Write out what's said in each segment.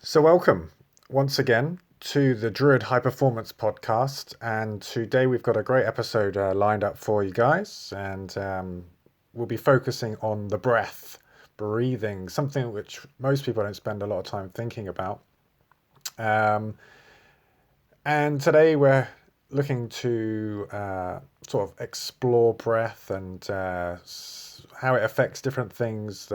So, welcome once again to the Druid High Performance Podcast. And today we've got a great episode lined up for you guys. And we'll be focusing on the breath, breathing, something which most people don't spend a lot of time thinking about. Um, and today we're looking to sort of explore breath and how it affects different things,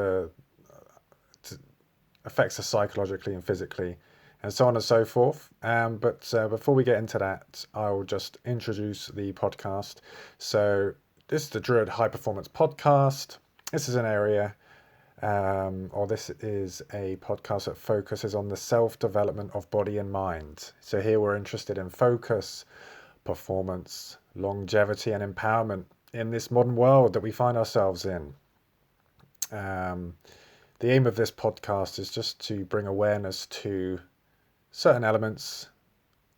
affects us psychologically and physically, and so on and so forth. But before we get into that, I'll just introduce the podcast. So, this is the Druid High Performance Podcast. This is an area, or this is a podcast that focuses on the self development of body and mind. So, here we're interested in focus, performance, longevity, and empowerment in this modern world that we find ourselves in. The aim of this podcast is just to bring awareness to certain elements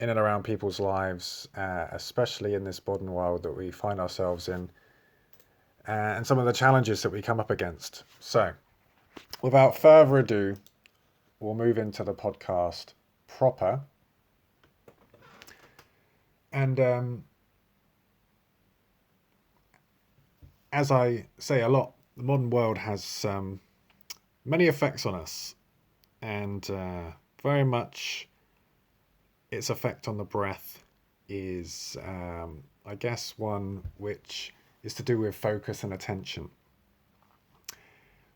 in and around people's lives, especially in this modern world that we find ourselves in, and some of the challenges that we come up against. So, without further ado, we'll move into the podcast proper. And as I say a lot, the modern world has many effects on us, and very much its effect on the breath is, I guess, one which is to do with focus and attention.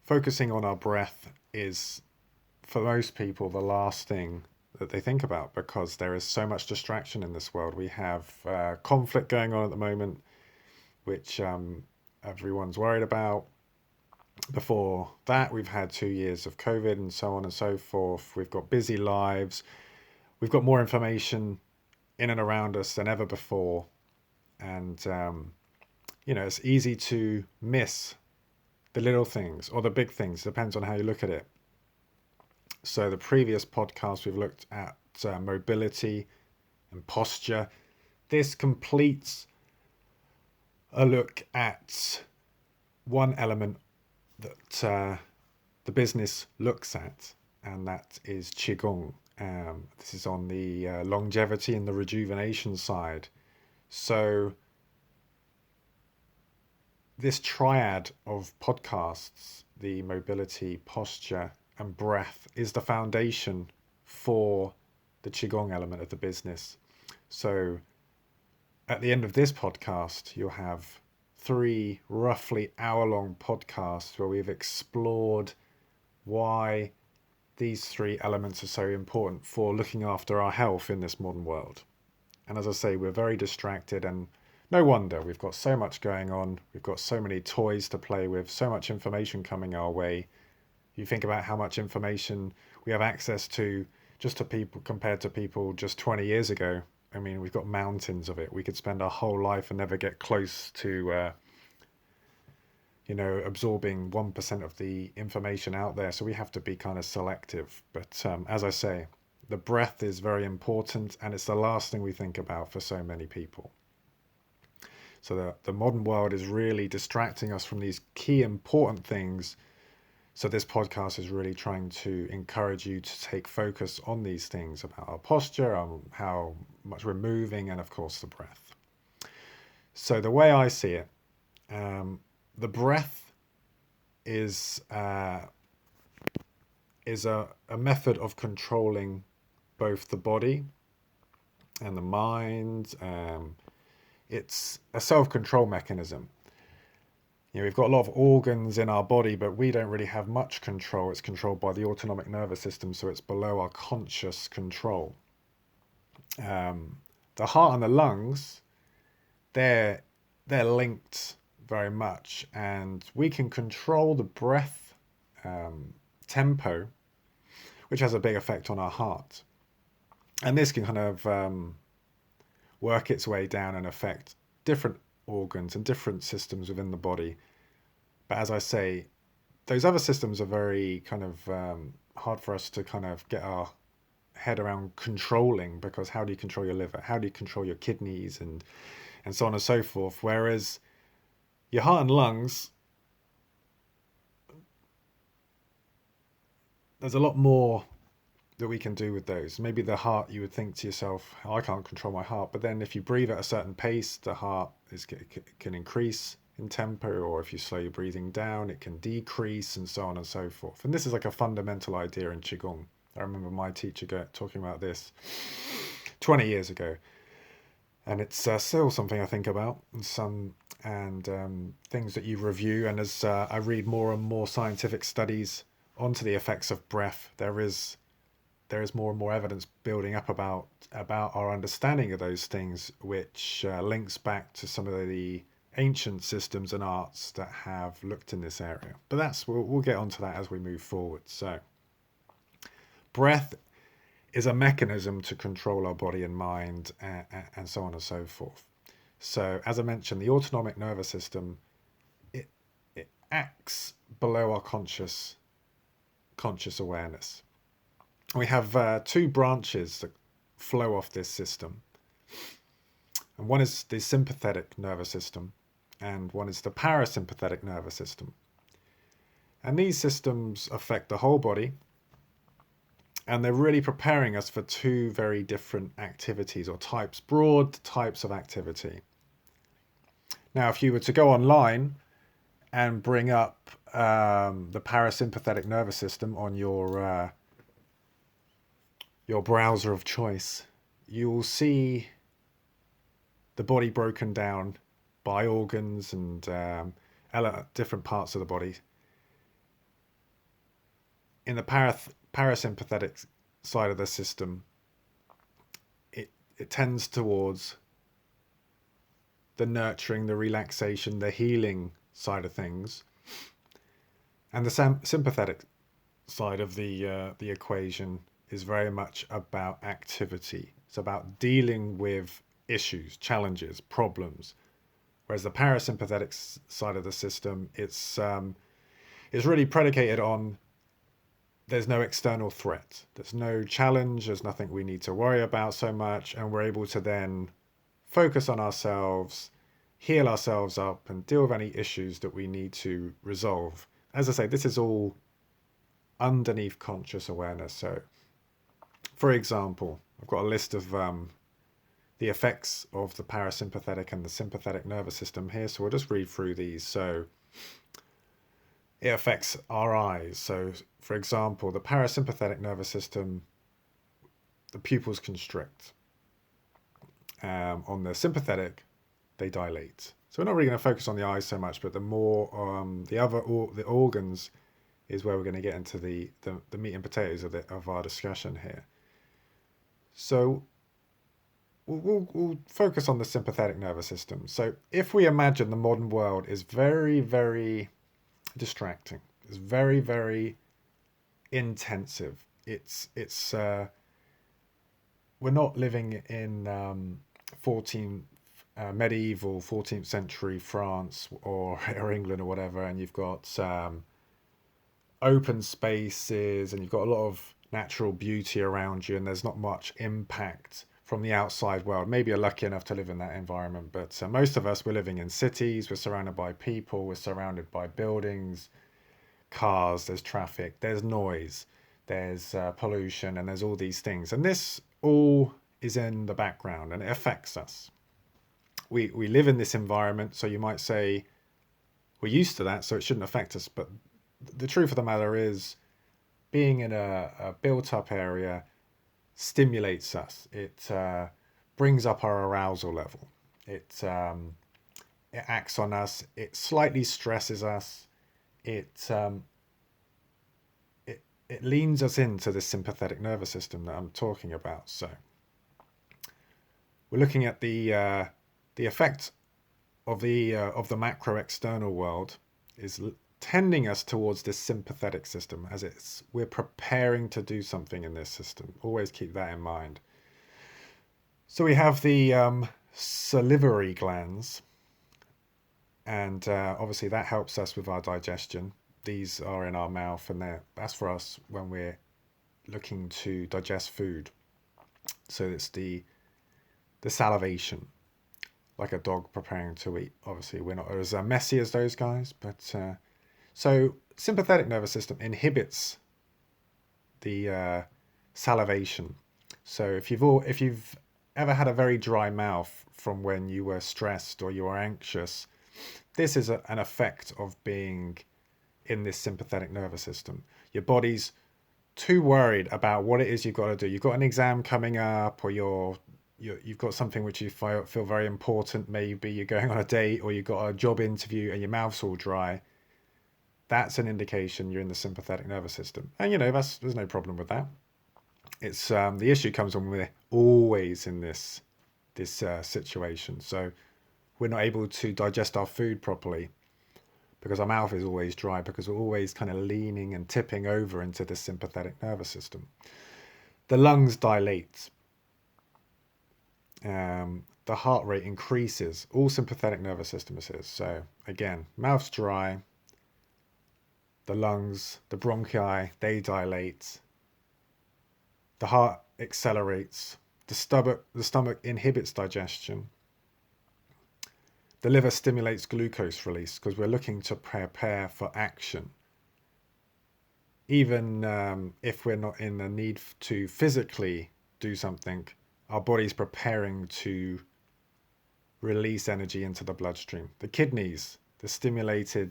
Focusing on our breath is, for most people, the last thing that they think about because there is so much distraction in this world. We have conflict going on at the moment, which everyone's worried about. Before that, we've had 2 years of COVID and so on and so forth. We've got busy lives. We've got more information in and around us than ever before. And, it's easy to miss the little things or the big things, depends on how you look at it. So the previous podcast, we've looked at mobility and posture. This completes a look at one element that the business looks at, and that is Qigong. This is on the longevity and the rejuvenation side. So this triad of podcasts, the mobility, posture, and breath, is the foundation for the Qigong element of the business. So at the end of this podcast, you'll have 3 roughly hour-long podcasts where we've explored why these 3 elements are so important for looking after our health in this modern world. And as I say, we're very distracted, and no wonder. We've got so much going on. We've got so many toys to play with, so much information coming our way. You think about how much information we have access to just to people compared to people just 20 years ago. I mean, we've got mountains of it. We could spend our whole life and never get close to, absorbing 1% of the information out there. So we have to be kind of selective. But as I say, the breath is very important, and it's the last thing we think about for so many people. So the modern world is really distracting us from these key important things. So this podcast is really trying to encourage you to take focus on these things about our posture, on how much we're moving, and of course the breath. So the way I see it, the breath is a method of controlling both the body and the mind. It's a self-control mechanism. We've got a lot of organs in our body, but we don't really have much control. It's controlled by the autonomic nervous system, so it's below our conscious control. The heart and the lungs, they're linked very much, and we can control the breath tempo, which has a big effect on our heart. And this can kind of work its way down and affect different organs and different systems within the body. But as I say, those other systems are very kind of hard for us to kind of get our head around controlling, because how do you control your liver? How do you control your kidneys and so on and so forth? Whereas your heart and lungs, there's a lot more that we can do with those. Maybe the heart, you would think to yourself, I can't control my heart. But then if you breathe at a certain pace, the heart can increase in tempo, or if you slow your breathing down, it can decrease, and so on and so forth. And this is like a fundamental idea in Qigong. I remember my teacher talking about this 20 years ago. And it's still something I think about, and things that you review. And as I read more and more scientific studies onto the effects of breath, there is more and more evidence building up about our understanding of those things, which links back to some of the ancient systems and arts that have looked in this area. But we'll get onto that as we move forward. So, breath is a mechanism to control our body and mind, and so on and so forth. So, as I mentioned, the autonomic nervous system, it acts below our conscious awareness. We have two branches that flow off this system, and one is the sympathetic nervous system, and one is the parasympathetic nervous system. And these systems affect the whole body, and they're really preparing us for two very different activities, or broad types of activity. Now, if you were to go online and bring up the parasympathetic nervous system on your browser of choice, you will see the body broken down by organs and different parts of the body. In the parasympathetic side of the system, it tends towards the nurturing, the relaxation, the healing side of things. And the sympathetic side of the equation is very much about activity. It's about dealing with issues, challenges, problems. Whereas the parasympathetic side of the system, it's really predicated on there's no external threat. There's no challenge. There's nothing we need to worry about so much. And we're able to then focus on ourselves, heal ourselves up, and deal with any issues that we need to resolve. As I say, this is all underneath conscious awareness. So, for example, I've got a list of the effects of the parasympathetic and the sympathetic nervous system here. So we'll just read through these. So it affects our eyes. So, for example, the parasympathetic nervous system, the pupils constrict. On the sympathetic, they dilate. So we're not really going to focus on the eyes so much, but the more the organs is where we're going to get into the meat and potatoes of our discussion here. So we'll focus on the sympathetic nervous system. So if we imagine the modern world is very, very distracting, it's very, very intensive. We're not living in medieval 14th century France or England or whatever, and you've got open spaces and you've got a lot of natural beauty around you, and there's not much impact from the outside world. Maybe you're lucky enough to live in that environment, but most of us, we're living in cities, we're surrounded by people, we're surrounded by buildings, cars, there's traffic, there's noise, there's pollution, and there's all these things. And this all is in the background, and it affects us. We live in this environment, so you might say we're used to that, so it shouldn't affect us. But the truth of the matter is, being in a built-up area stimulates us. It brings up our arousal level. It acts on us. It slightly stresses us. It leans us into this sympathetic nervous system that I'm talking about. So we're looking at the effect of the macro external world is tending us towards this sympathetic system, as we're preparing to do something in this system. Always keep that in mind. So we have the salivary glands, and obviously that helps us with our digestion. These are in our mouth, and that's for us when we're looking to digest food. So it's the salivation, like a dog preparing to eat. Obviously we're not as messy as those guys, but so sympathetic nervous system inhibits the salivation. So if you've ever had a very dry mouth from when you were stressed or you were anxious, this is an effect of being in this sympathetic nervous system. Your body's too worried about what it is you've got to do. You've got an exam coming up, or you've got something which you feel very important. Maybe you're going on a date, or you've got a job interview and your mouth's all dry. That's an indication you're in the sympathetic nervous system. And there's no problem with that. It's the issue comes when we're always in this situation. So we're not able to digest our food properly because our mouth is always dry, because we're always kind of leaning and tipping over into the sympathetic nervous system. The lungs dilate. The heart rate increases. All sympathetic nervous system is. So again, mouth's dry. The lungs, the bronchi, they dilate. The heart accelerates. The stomach inhibits digestion. The liver stimulates glucose release because we're looking to prepare for action. Even if we're not in the need to physically do something, our body's preparing to release energy into the bloodstream. The kidneys, they're stimulating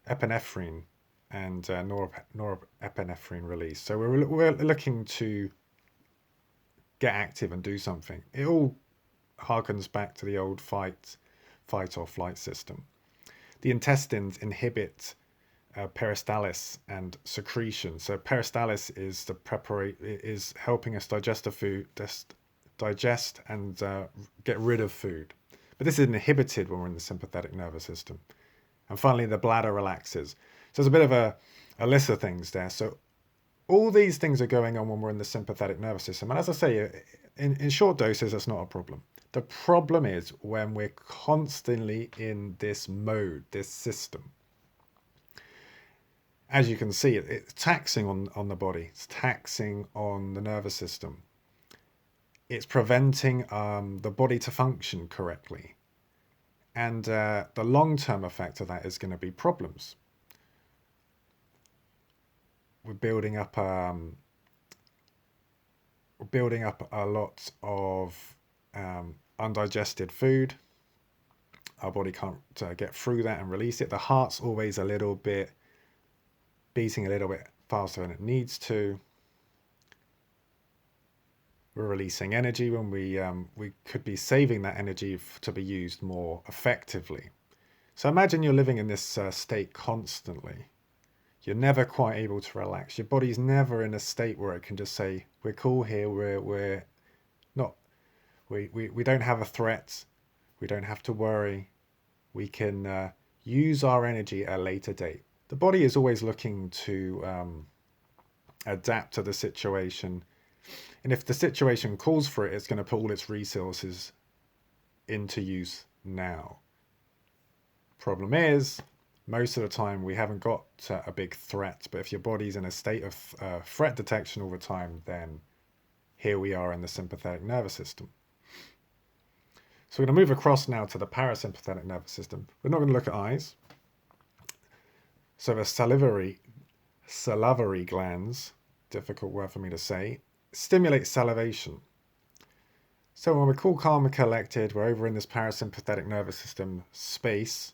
epinephrine and norepinephrine release. So we're looking to get active and do something. It all harkens back to the old fight or flight system. The intestines inhibit peristalsis and secretion. So peristalsis is helping us digest and get rid of food. But this is inhibited when we're in the sympathetic nervous system. And finally, the bladder relaxes. So there's a bit of a list of things there. So all these things are going on when we're in the sympathetic nervous system. And as I say, in short doses, that's not a problem. The problem is when we're constantly in this mode, this system. As you can see, it's taxing on the body. It's taxing on the nervous system. It's preventing the body to function correctly. And the long-term effect of that is going to be problems. We're building up a lot of undigested food. Our body can't get through that and release it. The heart's always beating a little bit faster than it needs to. We're releasing energy when we could be saving that energy to be used more effectively. So imagine you're living in this state constantly. You're never quite able to relax. Your body's never in a state where it can just say, we're cool here, we don't have a threat, we don't have to worry, we can use our energy at a later date. The body is always looking to adapt to the situation, and if the situation calls for it, it's going to put all its resources into use now. Problem is, most of the time we haven't got a big threat, but if your body's in a state of threat detection all the time, then here we are in the sympathetic nervous system. So we're going to move across now to the parasympathetic nervous system. We're not going to look at eyes. So the salivary glands, difficult word for me to say, stimulate salivation. So when we're cool, calm, and collected, we're over in this parasympathetic nervous system space.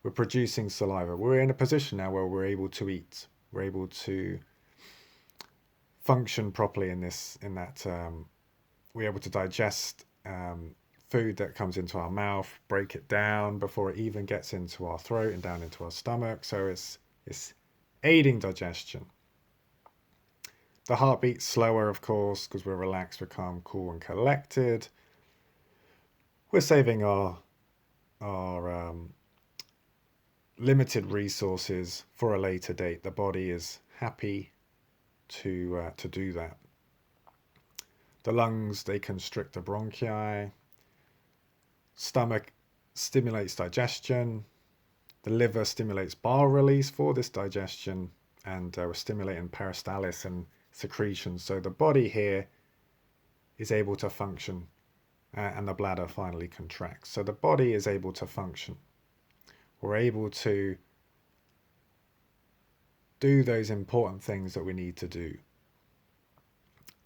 We're producing saliva. We're in a position now where we're able to eat. We're able to function properly we're able to digest food that comes into our mouth, break it down before it even gets into our throat and down into our stomach. So it's aiding digestion. The heartbeat's slower, of course, because we're relaxed, we're calm, cool, and collected. We're saving our limited resources for a later date. The body is happy to do that. The lungs, they constrict the bronchi. Stomach stimulates digestion. The liver stimulates bile release for this digestion, and we're stimulating peristalsis and secretion. So the body here is able to function, and the bladder finally contracts. So the body is able to function. We're able to do those important things that we need to do.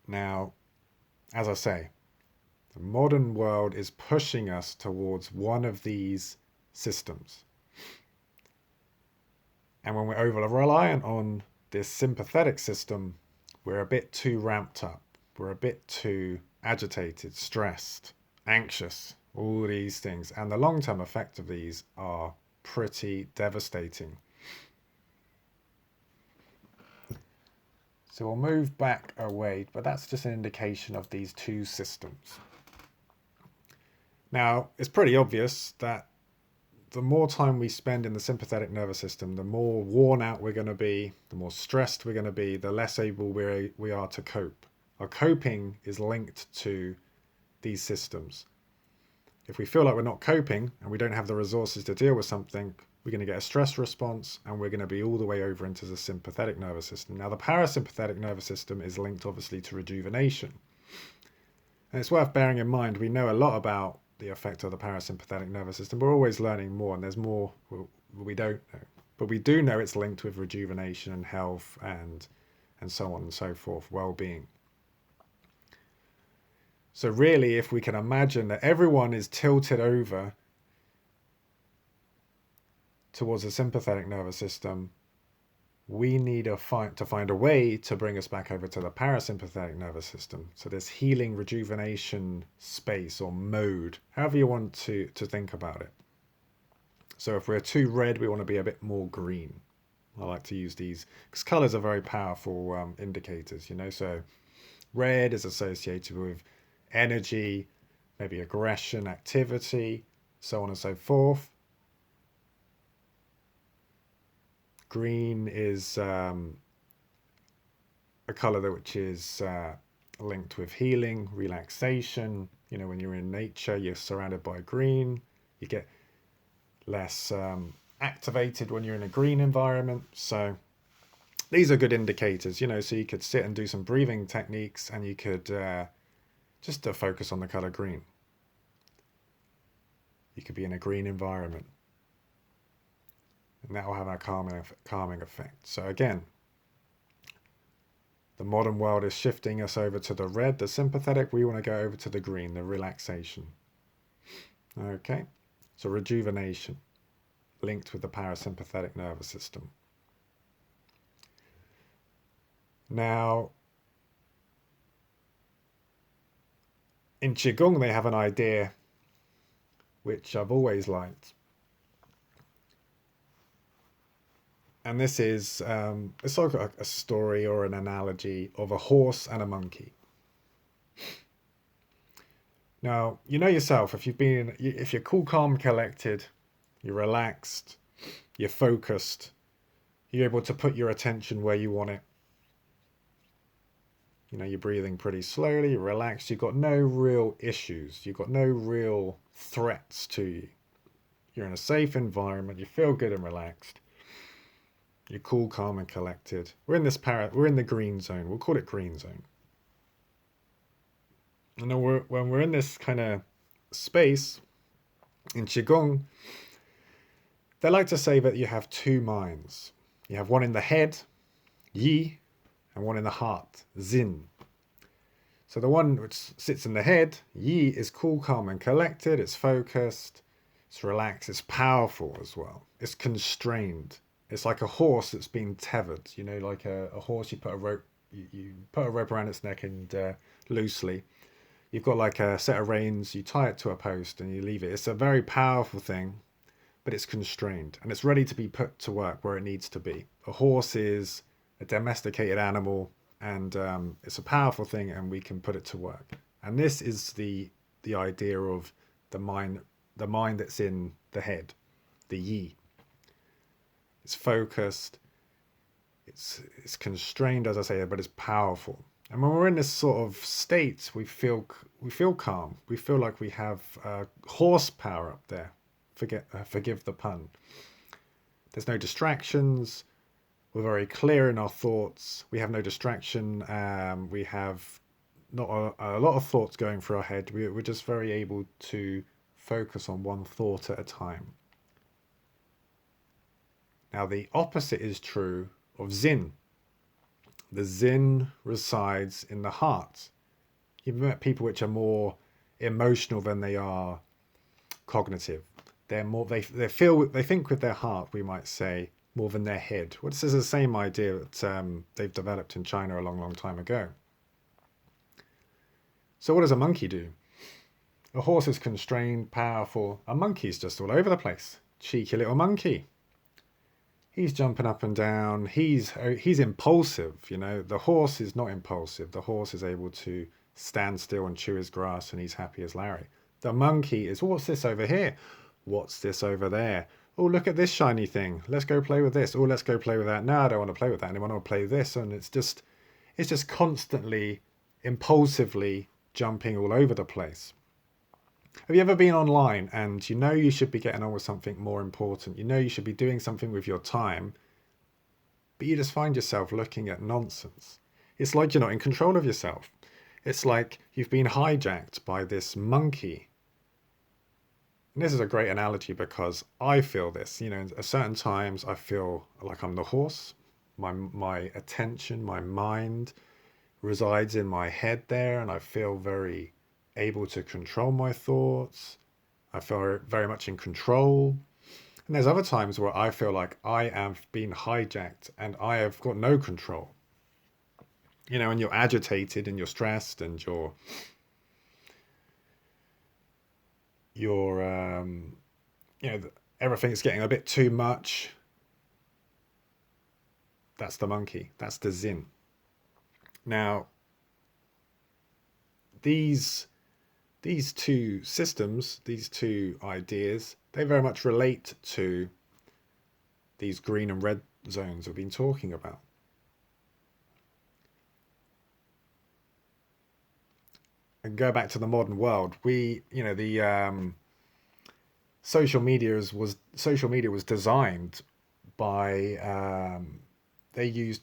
Now, as I say, the modern world is pushing us towards one of these systems. And when we're over reliant on this sympathetic system, we're a bit too ramped up. We're a bit too agitated, stressed, anxious, all these things. And the long-term effect of these are pretty devastating. So we'll move back away, but that's just an indication of these two systems. Now, it's pretty obvious that the more time we spend in the sympathetic nervous system, the more worn out we're going to be, the more stressed we're going to be, the less able we are to cope. Our coping is linked to these systems. If we feel like we're not coping and we don't have the resources to deal with something, we're going to get a stress response and we're going to be all the way over into the sympathetic nervous system. Now, the parasympathetic nervous system is linked obviously to rejuvenation. And it's worth bearing in mind, we know a lot about the effect of the parasympathetic nervous system. We're always learning more, and there's more we don't know. But we do know it's linked with rejuvenation and health and so on and so forth, well-being. So really, if we can imagine that everyone is tilted over towards the sympathetic nervous system, we need to find a way to bring us back over to the parasympathetic nervous system. So this healing rejuvenation space or mode, however you want to think about it. So if we're too red, we want to be a bit more green. I like to use these because colors are very powerful indicators, you know. So red is associated with energy, maybe aggression, activity, so on and so forth. Green is a color which is linked with healing, relaxation. You know, when you're in nature, you're surrounded by green. You get less activated when you're in a green environment. So these are good indicators, you know, so you could sit and do some breathing techniques and you could just focus on the color green. You could be in a green environment. And that will have a calming effect. So again, the modern world is shifting us over to the red, the sympathetic. We want to go over to the green, the relaxation. Okay, so rejuvenation linked with the parasympathetic nervous system. Now, in Qigong, they have an idea which I've always liked. And this is, it's like a story or an analogy of a horse and a monkey. Now, you know yourself, if you're cool, calm, collected, you're relaxed, you're focused, you're able to put your attention where you want it. You know, you're breathing pretty slowly, you're relaxed, you've got no real issues, you've got no real threats to you. You're in a safe environment, you feel good and relaxed. You're cool, calm, and collected. We're in the green zone. We'll call it green zone. And then when we're in this kind of space in Qigong, they like to say that you have two minds. You have one in the head, Yi, and one in the heart, Zin. So the one which sits in the head, Yi, is cool, calm, and collected. It's focused. It's relaxed. It's powerful as well. It's constrained. It's like a horse that's been tethered, you know, like a horse. You put a rope, you put a rope around its neck and loosely. You've got like a set of reins. You tie it to a post and you leave it. It's a very powerful thing, but it's constrained and it's ready to be put to work where it needs to be. A horse is a domesticated animal, and it's a powerful thing, and we can put it to work. And this is the idea of the mind that's in the head, the Yi. It's focused, it's constrained, as I say, but it's powerful. And when we're in this sort of state, we feel calm. We feel like we have horsepower up there. Forgive the pun. There's no distractions. We're very clear in our thoughts. We have no distraction. We have not a lot of thoughts going through our head. We're just very able to focus on one thought at a time. Now, the opposite is true of Zen. The Zen resides in the heart. You've met people which are more emotional than they are cognitive. They're more they think with their heart, we might say, more than their head. Well, this is the same idea that they've developed in China a long, long time ago. So what does a monkey do? A horse is constrained, powerful. A monkey's just all over the place. Cheeky little monkey. He's jumping up and down. He's impulsive, you know. The horse is not impulsive. The horse is able to stand still and chew his grass, and he's happy as Larry. The monkey is, what's this over here? What's this over there? Oh, look at this shiny thing. Let's go play with this. Oh, let's go play with that. No, I don't want to play with that anymore. I want to play with this. And it's just constantly, impulsively jumping all over the place. Have you ever been online and you know you should be getting on with something more important? You know you should be doing something with your time, but you just find yourself looking at nonsense. It's like you're not in control of yourself. It's like you've been hijacked by this monkey. And this is a great analogy because I feel this. You know, at certain times I feel like I'm the horse. My attention, my mind resides in my head there, and I feel very able to control my thoughts. I feel very much in control. And there's other times where I feel like I have been hijacked and I have got no control. You know, and you're agitated and you're stressed and you're you know, everything's getting a bit too much. That's the monkey. That's the Zen. Now, these two systems, these two ideas, they very much relate to these green and red zones we've been talking about. And go back to the modern world. Social media was designed by they used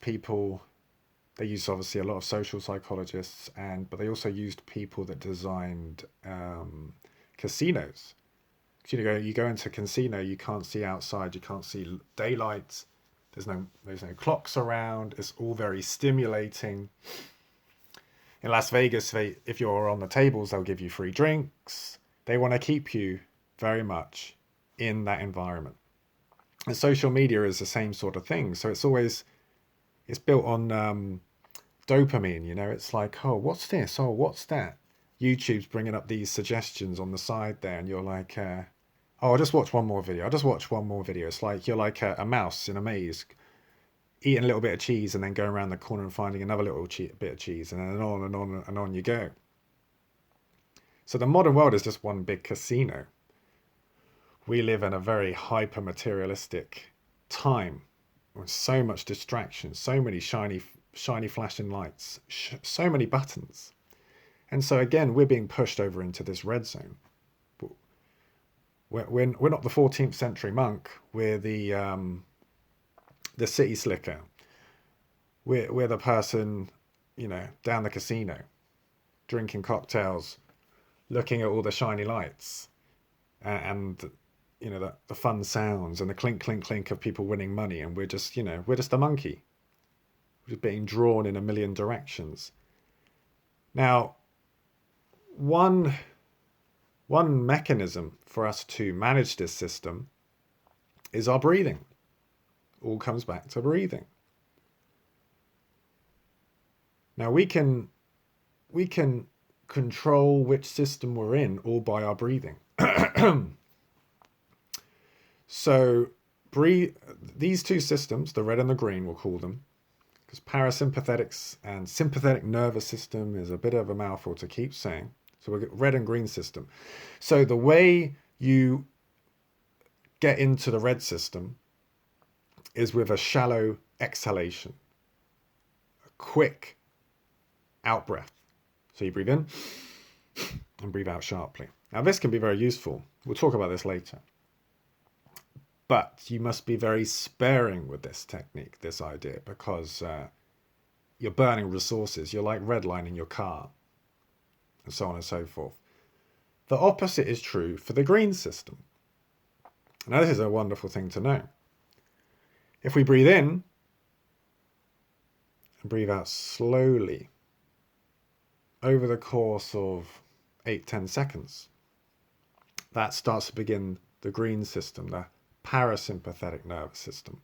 obviously a lot of social psychologists, but they also used people that designed casinos. You go into a casino, you can't see outside, you can't see daylight. There's no clocks around. It's all very stimulating. In Las Vegas, if you're on the tables, they'll give you free drinks. They want to keep you very much in that environment. And social media is the same sort of thing. So it's built on dopamine, you know. It's like, oh, what's this? Oh, what's that? YouTube's bringing up these suggestions on the side there, and you're like, oh, I'll just watch one more video. It's like you're like a mouse in a maze, eating a little bit of cheese and then going around the corner and finding another little bit of cheese, and then on and on and on you go. So the modern world is just one big casino. We live in a very hyper materialistic time with so much distraction, so many shiny flashing lights, so many buttons. And so again, we're being pushed over into this red zone. We're not the 14th century monk. We're the city slicker. We're the person, you know, down the casino, drinking cocktails, looking at all the shiny lights, and you know, the fun sounds and the clink clink clink of people winning money, and we're just a monkey. We're being drawn in a million directions. Now, one mechanism for us to manage this system is our breathing. All comes back to breathing. Now we can control which system we're in all by our breathing. So these two systems, the red and the green, we'll call them, because parasympathetics and sympathetic nervous system is a bit of a mouthful to keep saying. So we'll get red and green system. So the way you get into the red system is with a shallow exhalation, a quick out breath. So you breathe in and breathe out sharply. Now this can be very useful. We'll talk about this later. But you must be very sparing with this technique, this idea, because you're burning resources. You're like redlining your car, and so on and so forth. The opposite is true for the green system. Now this is a wonderful thing to know. If we breathe in, and breathe out slowly over the course of 8-10 seconds, that starts to begin the green system, the parasympathetic nervous system.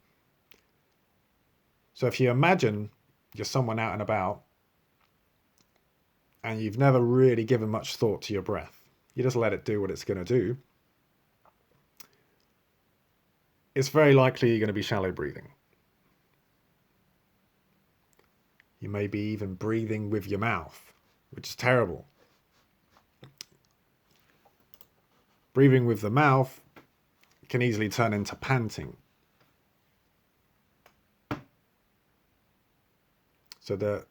So if you imagine you're someone out and about and you've never really given much thought to your breath, you just let it do what it's going to do, it's very likely you're going to be shallow breathing. You may be even breathing with your mouth, which is terrible. Breathing with the mouth can easily turn into panting. So the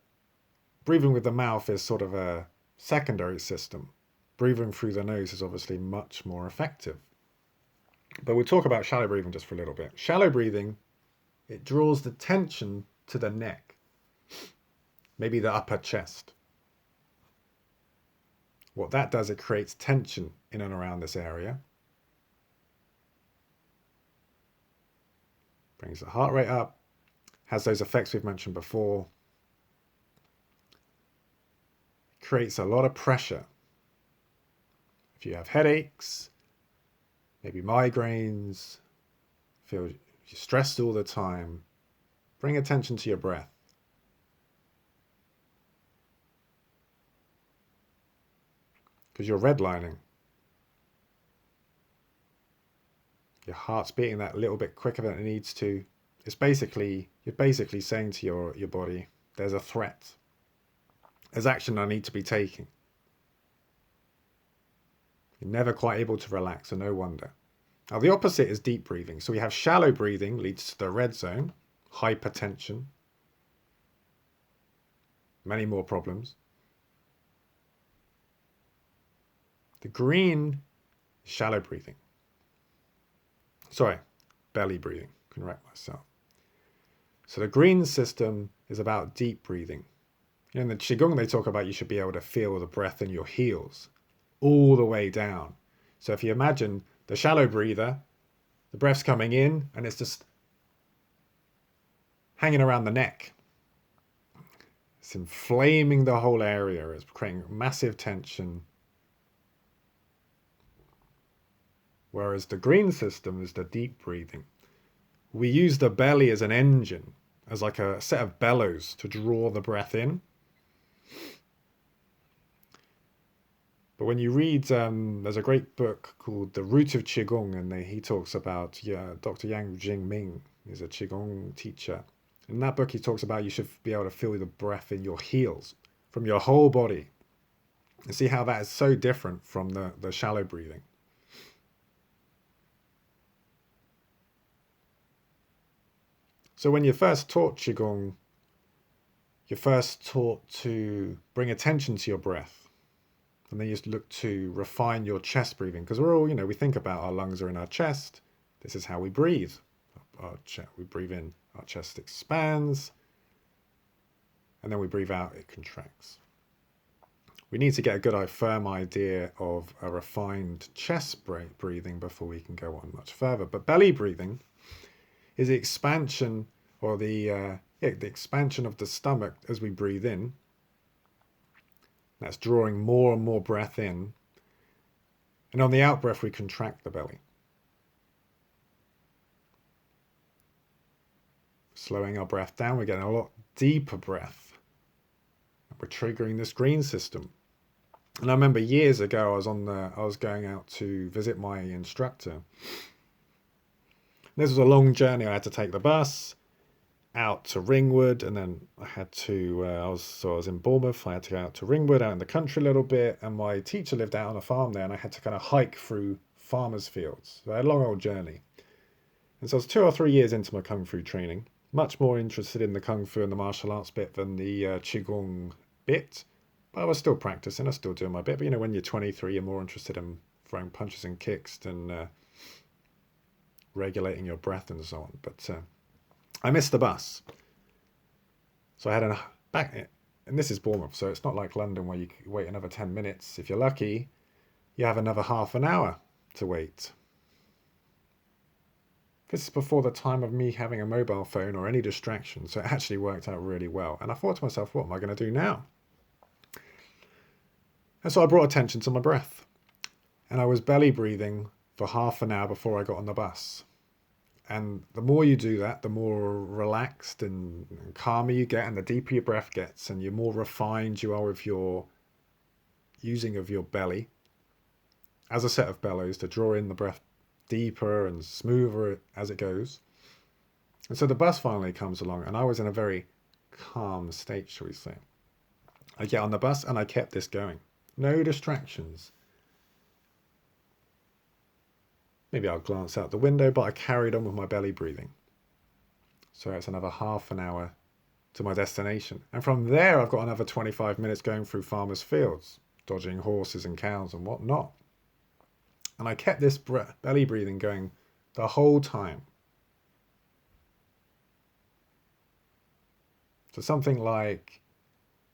breathing with the mouth is sort of a secondary system. Breathing through the nose is obviously much more effective. But we'll talk about shallow breathing just for a little bit. Shallow breathing, it draws the tension to the neck, maybe the upper chest. What that does, it creates tension in and around this area. Brings the heart rate up, has those effects we've mentioned before. Creates a lot of pressure. If you have headaches, maybe migraines, feel you're stressed all the time, bring attention to your breath. Because you're redlining. Your heart's beating that little bit quicker than it needs to. You're basically saying to your body, there's a threat. There's action I need to be taking. You're never quite able to relax, so no wonder. Now the opposite is deep breathing. So we have shallow breathing leads to the red zone, hypertension, many more problems. The green is shallow breathing. Sorry, belly breathing, correct myself. So the green system is about deep breathing. In the Qigong, they talk about you should be able to feel the breath in your heels all the way down. So if you imagine the shallow breather, the breath's coming in and it's just hanging around the neck. It's inflaming the whole area. It's creating massive tension. Whereas the green system is the deep breathing. We use the belly as an engine, as like a set of bellows to draw the breath in. But when you read, there's a great book called The Root of Qigong, and he talks about, Dr. Yang Jingming is a Qigong teacher. In that book, he talks about you should be able to feel the breath in your heels, from your whole body. And see how that is so different from the shallow breathing. So when you're first taught Qigong, you're first taught to bring attention to your breath. And then you look to refine your chest breathing. Because we're all, we think about our lungs are in our chest. This is how we breathe. We breathe in, our chest expands. And then we breathe out, it contracts. We need to get a good, firm idea of a refined chest breathing before we can go on much further. But belly breathing is the expansion or the expansion of the stomach as we breathe in. That's drawing more and more breath in. And on the out breath, we contract the belly. Slowing our breath down, we're getting a lot deeper breath. We're triggering this green system. And I remember years ago, I was going out to visit my instructor. This was a long journey. I had to take the bus out to Ringwood, and then I had to, I was in Bournemouth. I had to go out to Ringwood, out in the country a little bit, and my teacher lived out on a farm there, and I had to kind of hike through farmers' fields. So I had a long old journey. And so I was 2 or 3 years into my Kung Fu training, much more interested in the Kung Fu and the martial arts bit than the Qigong bit. But I was still practicing, I was still doing my bit. But when you're 23, you're more interested in throwing punches and kicks than regulating your breath and so on. But I missed the bus. So I had and this is Bournemouth, so it's not like London where you wait another 10 minutes. If you're lucky, you have another half an hour to wait. This is before the time of me having a mobile phone or any distraction, so it actually worked out really well. And I thought to myself, what am I going to do now? And so I brought attention to my breath. And I was belly breathing for half an hour before I got on the bus. And the more you do that, the more relaxed and calmer you get, and the deeper your breath gets, and the more refined you are with your using of your belly as a set of bellows to draw in the breath deeper and smoother as it goes. And so the bus finally comes along, and I was in a very calm state, shall we say. I get on the bus, and I kept this going. No distractions. Maybe I'll glance out the window, but I carried on with my belly breathing. So it's another half an hour to my destination. And from there, I've got another 25 minutes going through farmers' fields, dodging horses and cows and whatnot. And I kept this belly breathing going the whole time. So something like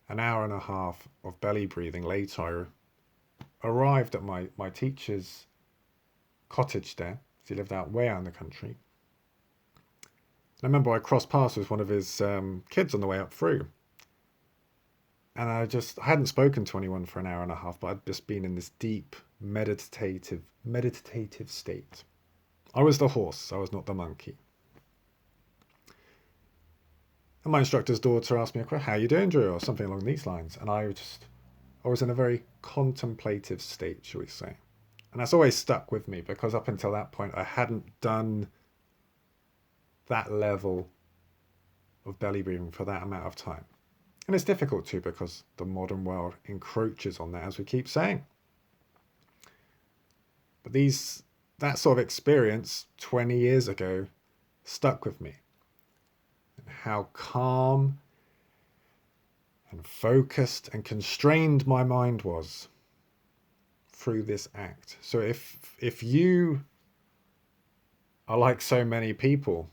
an hour and a half of belly breathing later, I arrived at my teacher's cottage there. He lived way out in the country. And I remember I crossed paths with one of his kids on the way up through. And I hadn't spoken to anyone for an hour and a half, but I'd just been in this deep meditative state. I was the horse, I was not the monkey. And my instructor's daughter asked me a question, how are you doing, Drew? Or something along these lines. And I was in a very contemplative state, shall we say. And that's always stuck with me, because up until that point, I hadn't done that level of belly breathing for that amount of time. And it's difficult too, because the modern world encroaches on that, as we keep saying. But that sort of experience 20 years ago stuck with me. And how calm and focused and constrained my mind was through this act. So if you are like so many people,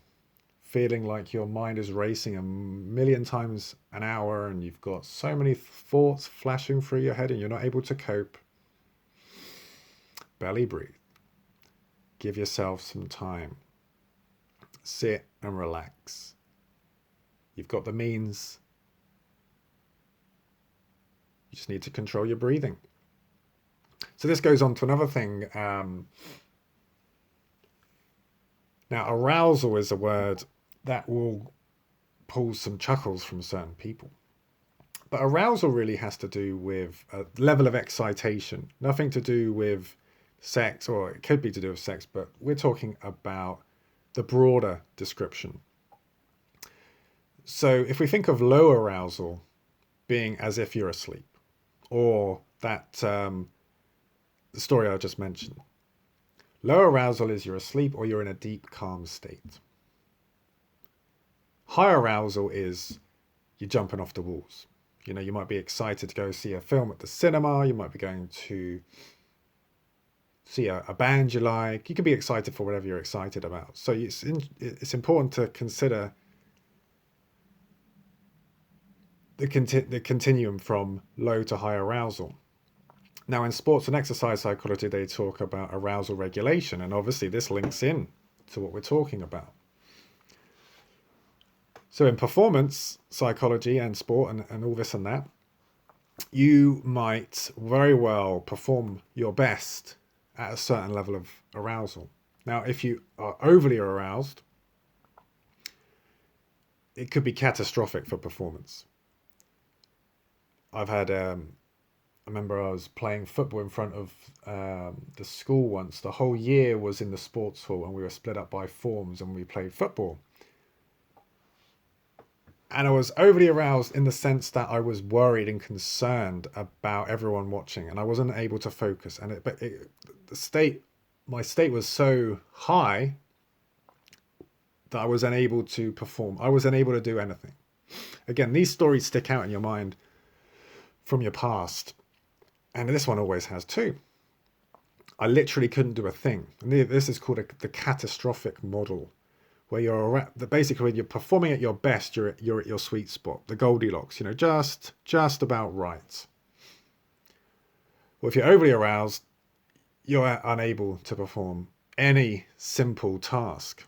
feeling like your mind is racing a million times an hour and you've got so many thoughts flashing through your head and you're not able to cope, belly breathe. Give yourself some time. Sit and relax. You've got the means. You just need to control your breathing. So this goes on to another thing. Now, arousal is a word that will pull some chuckles from certain people. But arousal really has to do with a level of excitation. Nothing to do with sex, or it could be to do with sex, but we're talking about the broader description. So if we think of low arousal being as if you're asleep, or that the story I just mentioned. Low arousal is you're asleep or you're in a deep, calm state. High arousal is you're jumping off the walls. You know, you might be excited to go see a film at the cinema. You might be going to see a band you like. You can be excited for whatever you're excited about. So it's important to consider the continuum from low to high arousal. Now, in sports and exercise psychology, they talk about arousal regulation, and obviously this links in to what we're talking about. So in performance psychology and sport and all this and that, you might very well perform your best at a certain level of arousal. Now, if you are overly aroused, it could be catastrophic for performance. I've had I remember I was playing football in front of the school once. The whole year was in the sports hall and we were split up by forms and we played football. And I was overly aroused in the sense that I was worried and concerned about everyone watching, and I wasn't able to focus. And my state was so high that I was unable to perform. I was unable to do anything. Again, these stories stick out in your mind from your past. And this one always has too. I literally couldn't do a thing. And this is called the catastrophic model, where basically when you're performing at your best, you're at your sweet spot, the Goldilocks, just about right. Well, if you're overly aroused, you're unable to perform any simple task.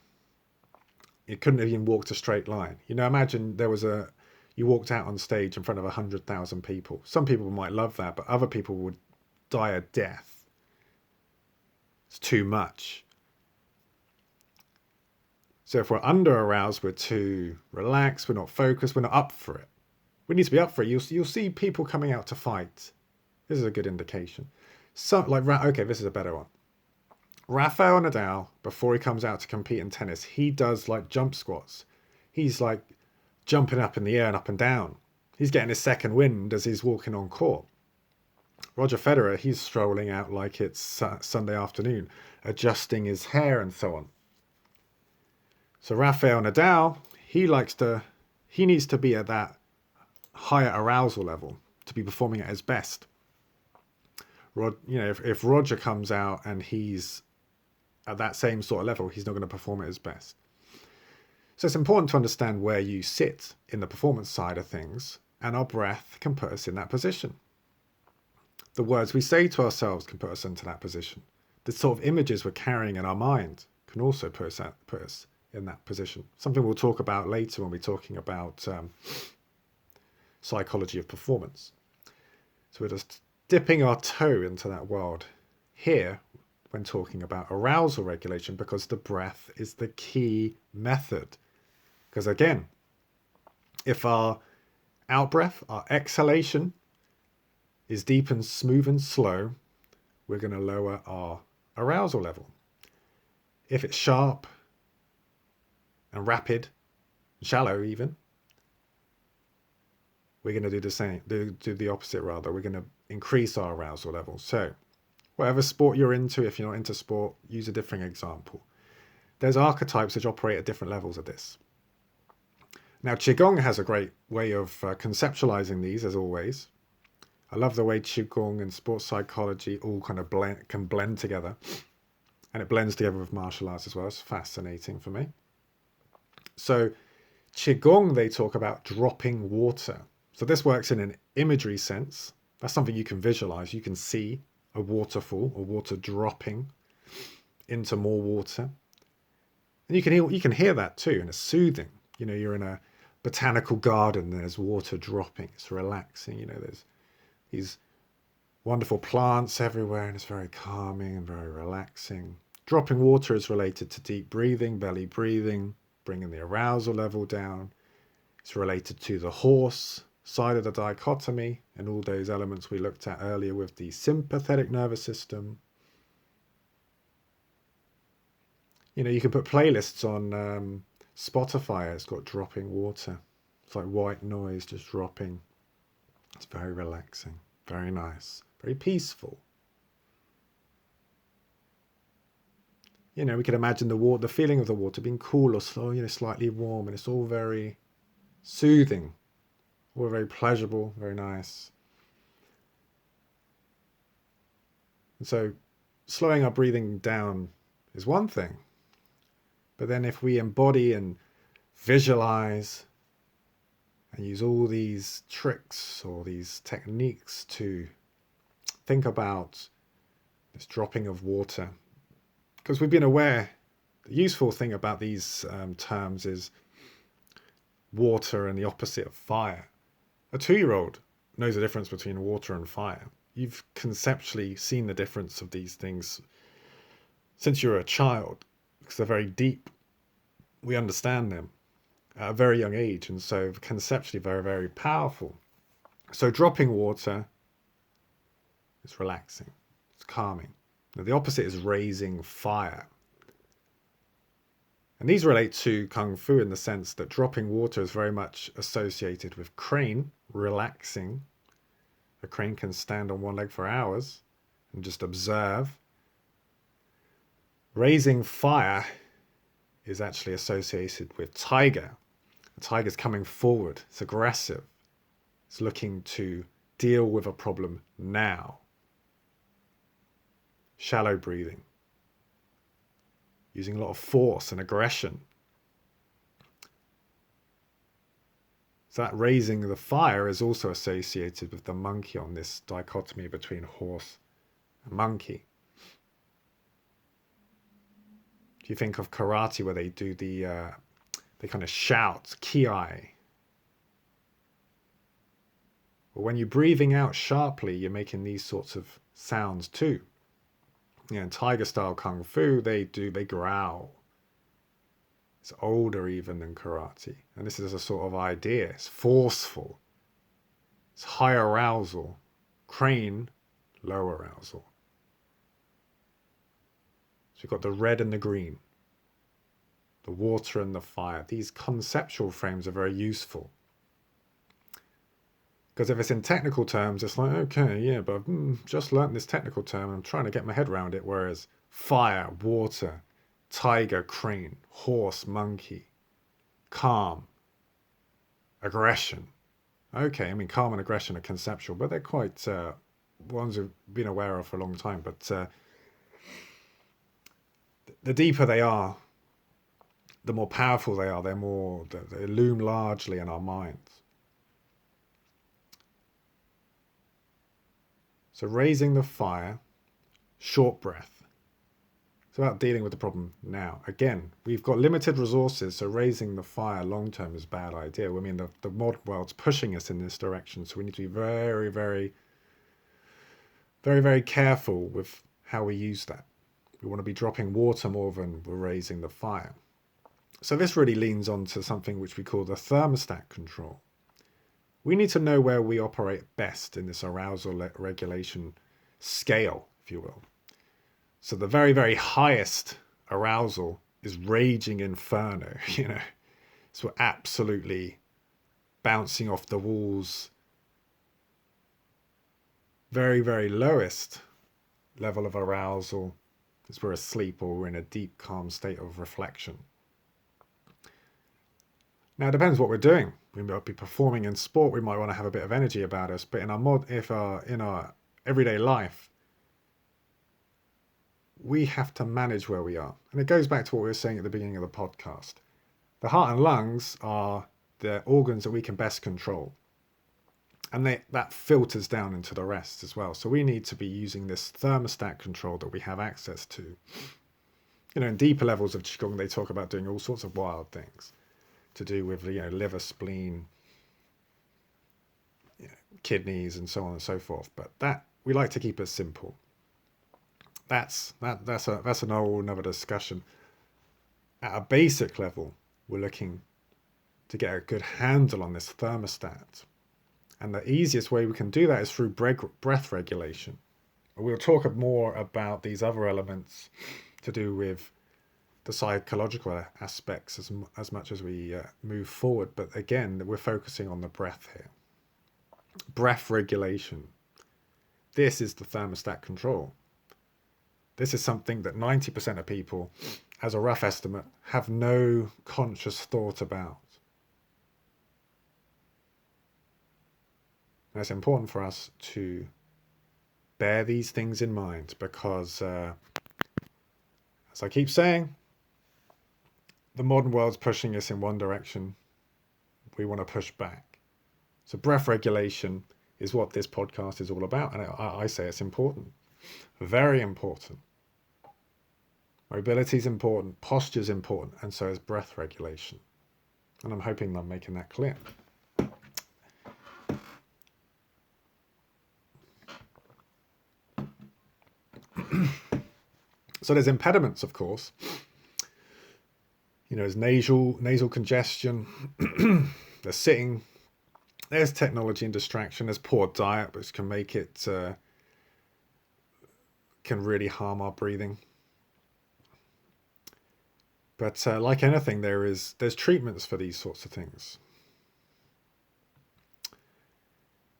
It couldn't have even walked a straight line. You know, imagine you walked out on stage in front of 100,000 people. Some people might love that, but other people would die a death. It's too much. So if we're under aroused, we're too relaxed, we're not focused, we're not up for it. We need to be up for it. You'll see people coming out to fight. This is a good indication. So, okay, this is a better one. Rafael Nadal, before he comes out to compete in tennis, he does like jump squats. He's like jumping up in the air and up and down. He's getting his second wind as he's walking on court. Roger Federer, he's strolling out like it's Sunday afternoon, adjusting his hair and so on. So Rafael Nadal, he needs to be at that higher arousal level to be performing at his best. If Roger comes out and he's at that same sort of level, he's not going to perform at his best. So it's important to understand where you sit in the performance side of things, and our breath can put us in that position. The words we say to ourselves can put us into that position. The sort of images we're carrying in our mind can also put us in that position. Something we'll talk about later when we're talking about psychology of performance. So we're just dipping our toe into that world here when talking about arousal regulation, because the breath is the key method. Because again, if our out-breath, our exhalation is deep and smooth and slow, we're going to lower our arousal level. If it's sharp and rapid, shallow even, we're going to do the same, do the opposite rather. We're going to increase our arousal level. So whatever sport you're into, if you're not into sport, use a different example. There's archetypes which operate at different levels of this. Now, Qigong has a great way of conceptualizing these, as always. I love the way Qigong and sports psychology all kind of can blend together. And it blends together with martial arts as well. It's fascinating for me. So Qigong, they talk about dropping water. So this works in an imagery sense. That's something you can visualize. You can see a waterfall or water dropping into more water. And you can hear that too, and it's soothing. You know, you're in a botanical garden, there's water dropping. It's relaxing. You know, there's these wonderful plants everywhere, and it's very calming and very relaxing. Dropping water is related to deep breathing, belly breathing, bringing the arousal level down. It's related to the horse side of the dichotomy and all those elements we looked at earlier with the sympathetic nervous system. You know, you can put playlists on Spotify. It's got dropping water. It's like white noise just dropping. It's very relaxing, very nice, very peaceful. You know, we can imagine the feeling of the water being cool or slow, you know, slightly warm, and it's all very soothing, all very pleasurable, very nice. And so slowing our breathing down is one thing. But then if we embody and visualize and use all these tricks or these techniques to think about this dropping of water, because we've been aware, the useful thing about these terms is water and the opposite of fire. A 2-year-old knows the difference between water and fire. You've conceptually seen the difference of these things since you're a child, because they're very deep. We understand them at a very young age, and so conceptually very, very powerful. So dropping water is relaxing, it's calming. Now, the opposite is raising fire. And these relate to Kung Fu in the sense that dropping water is very much associated with crane, relaxing. A crane can stand on one leg for hours and just observe. Raising fire is actually associated with tiger. The tiger's coming forward. It's aggressive. It's looking to deal with a problem now. Shallow breathing. Using a lot of force and aggression. So that raising the fire is also associated with the monkey on this dichotomy between horse and monkey. If you think of karate where they do the They kind of shout, ki. But when you're breathing out sharply, you're making these sorts of sounds too. In tiger style kung fu, they growl. It's older even than karate. And this is a sort of idea. It's forceful. It's high arousal. Crane, low arousal. So you've got the red and the green. The water and the fire. These conceptual frames are very useful. Because if it's in technical terms, it's like, okay, yeah, but I've just learnt this technical term and I'm trying to get my head around it. Whereas fire, water, tiger, crane, horse, monkey, calm, aggression. Okay, I mean, calm and aggression are conceptual, but they're quite ones we've been aware of for a long time. But the deeper they are, the more powerful they are. They loom largely in our minds. So raising the fire, short breath. It's about dealing with the problem now. Again, we've got limited resources, so raising the fire long term is a bad idea. I mean, the modern world's pushing us in this direction, so we need to be very, very, very, very careful with how we use that. We want to be dropping water more than we're raising the fire. So this really leans on to something which we call the thermostat control. We need to know where we operate best in this arousal regulation scale, if you will. So the very, very highest arousal is raging inferno, So we're absolutely bouncing off the walls. Very, very lowest level of arousal is we're asleep or we're in a deep, calm state of reflection. Now, it depends what we're doing. We might be performing in sport. We might want to have a bit of energy about us. But in our everyday life, we have to manage where we are. And it goes back to what we were saying at the beginning of the podcast. The heart and lungs are the organs that we can best control. And that filters down into the rest as well. So we need to be using this thermostat control that we have access to. In deeper levels of Qigong, they talk about doing all sorts of wild things to do with liver, spleen, kidneys, and so on and so forth. But that we like to keep it simple. That's an whole another discussion. At a basic level, we're looking to get a good handle on this thermostat, and the easiest way we can do that is through breath regulation. We'll talk more about these other elements to do with the psychological aspects as much as we move forward. But again, we're focusing on the breath here. Breath regulation. This is the thermostat control. This is something that 90% of people, as a rough estimate, have no conscious thought about. And it's important for us to bear these things in mind because, as I keep saying, the modern world's pushing us in one direction. We want to push back. So breath regulation is what this podcast is all about. And I say it's important. Very important. Mobility is important. Posture is important. And so is breath regulation. And I'm hoping I'm making that clear. So there's impediments, of course. There's nasal congestion, there's sitting, there's technology and distraction, there's poor diet, which can make it, can really harm our breathing. But like anything, there's treatments for these sorts of things.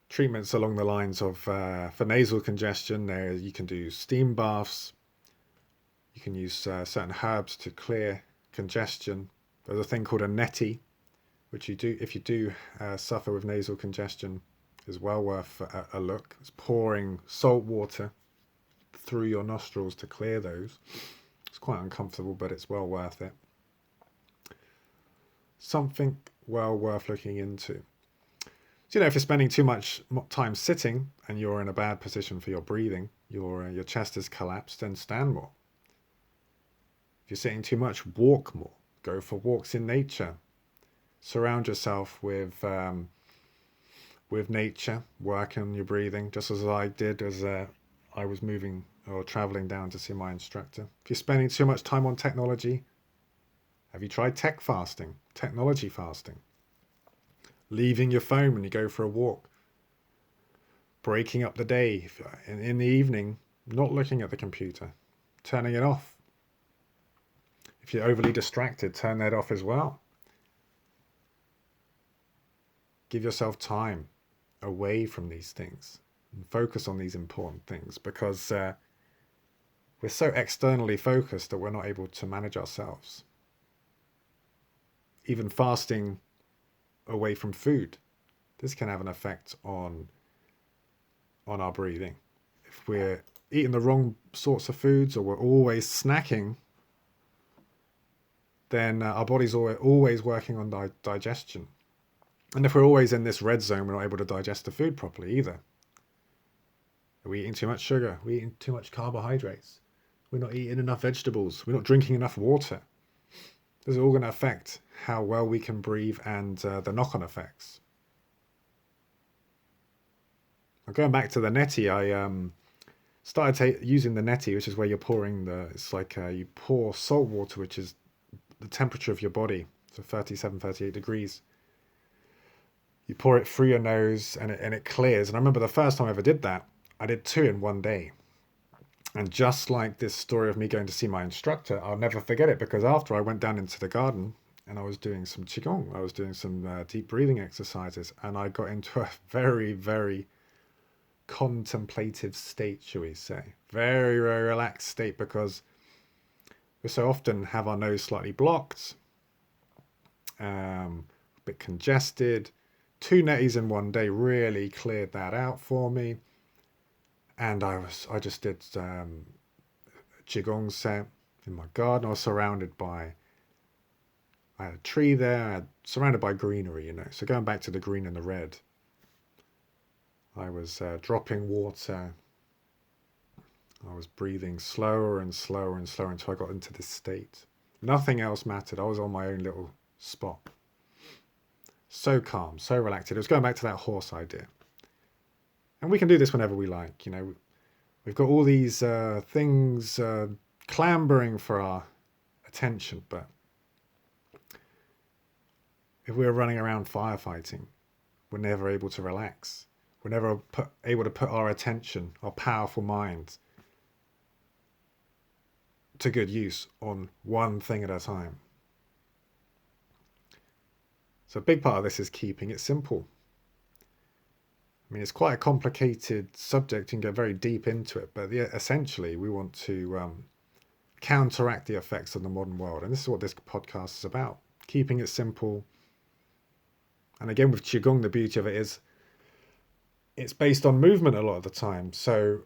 Treatments along the lines of, for nasal congestion, you can do steam baths, you can use certain herbs to clear congestion. There's a thing called a neti, which if you do suffer with nasal congestion, is well worth a look. It's pouring salt water through your nostrils to clear those. It's quite uncomfortable, but it's well worth it. Something well worth looking into. So, if you're spending too much time sitting and you're in a bad position for your breathing, your chest is collapsed, then stand more. If you're sitting too much, walk more. Go for walks in nature. Surround yourself with nature, work on your breathing, just as I did as I was moving or traveling down to see my instructor. If you're spending too much time on technology, have you tried tech fasting, technology fasting? Leaving your phone when you go for a walk, breaking up the day in the evening, not looking at the computer, turning it off. If you're overly distracted, turn that off as well. Give yourself time away from these things and focus on these important things, because we're so externally focused that we're not able to manage ourselves. Even fasting away from food, this can have an effect on our breathing. If we're eating the wrong sorts of foods, or we're always snacking, then our body's always working on digestion. And if we're always in this red zone, we're not able to digest the food properly either. Are we eating too much sugar? We're eating too much carbohydrates. We're not eating enough vegetables. We're not drinking enough water. This is all going to affect how well we can breathe and the knock-on effects. Going back to the neti, I started using the neti, which is where you're pouring it's like you pour salt water, which is the temperature of your body, so 37, 38 degrees. You pour it through your nose and it clears. And I remember the first time I ever did that, I did 2 in one day. And just like this story of me going to see my instructor, I'll never forget it, because after I went down into the garden and I was doing some qigong, I was doing some deep breathing exercises, and I got into a very, very contemplative state, shall we say. Very, very relaxed state, because we so often have our nose slightly blocked, a bit congested. 2 netis in one day really cleared that out for me. And I just did a qigong set in my garden. I was surrounded by, I had a tree there, surrounded by greenery, So going back to the green and the red, I was dropping water. I was breathing slower and slower and slower until I got into this state. Nothing else mattered. I was on my own little spot. So calm, so relaxed. It was going back to that horse idea. And we can do this whenever we like. We've got all these things clambering for our attention, but if we're running around firefighting, we're never able to relax. We're never able to put our attention, our powerful minds, to good use on one thing at a time. So a big part of this is keeping it simple. I mean, it's quite a complicated subject. You can get very deep into it, but essentially we want to counteract the effects of the modern world. And this is what this podcast is about, keeping it simple. And again, with Qigong, the beauty of it is it's based on movement a lot of the time. So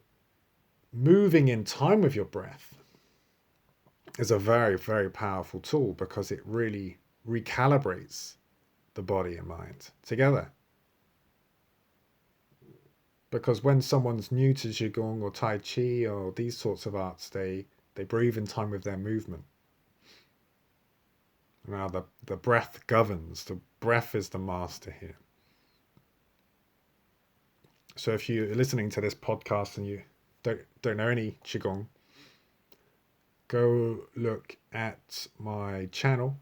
moving in time with your breath is a very, very powerful tool, because it really recalibrates the body and mind together. Because when someone's new to Qigong or Tai Chi or these sorts of arts, they breathe in time with their movement. Now the breath governs. The breath is the master here. So if you're listening to this podcast and you don't know any Qigong, go look at my channel,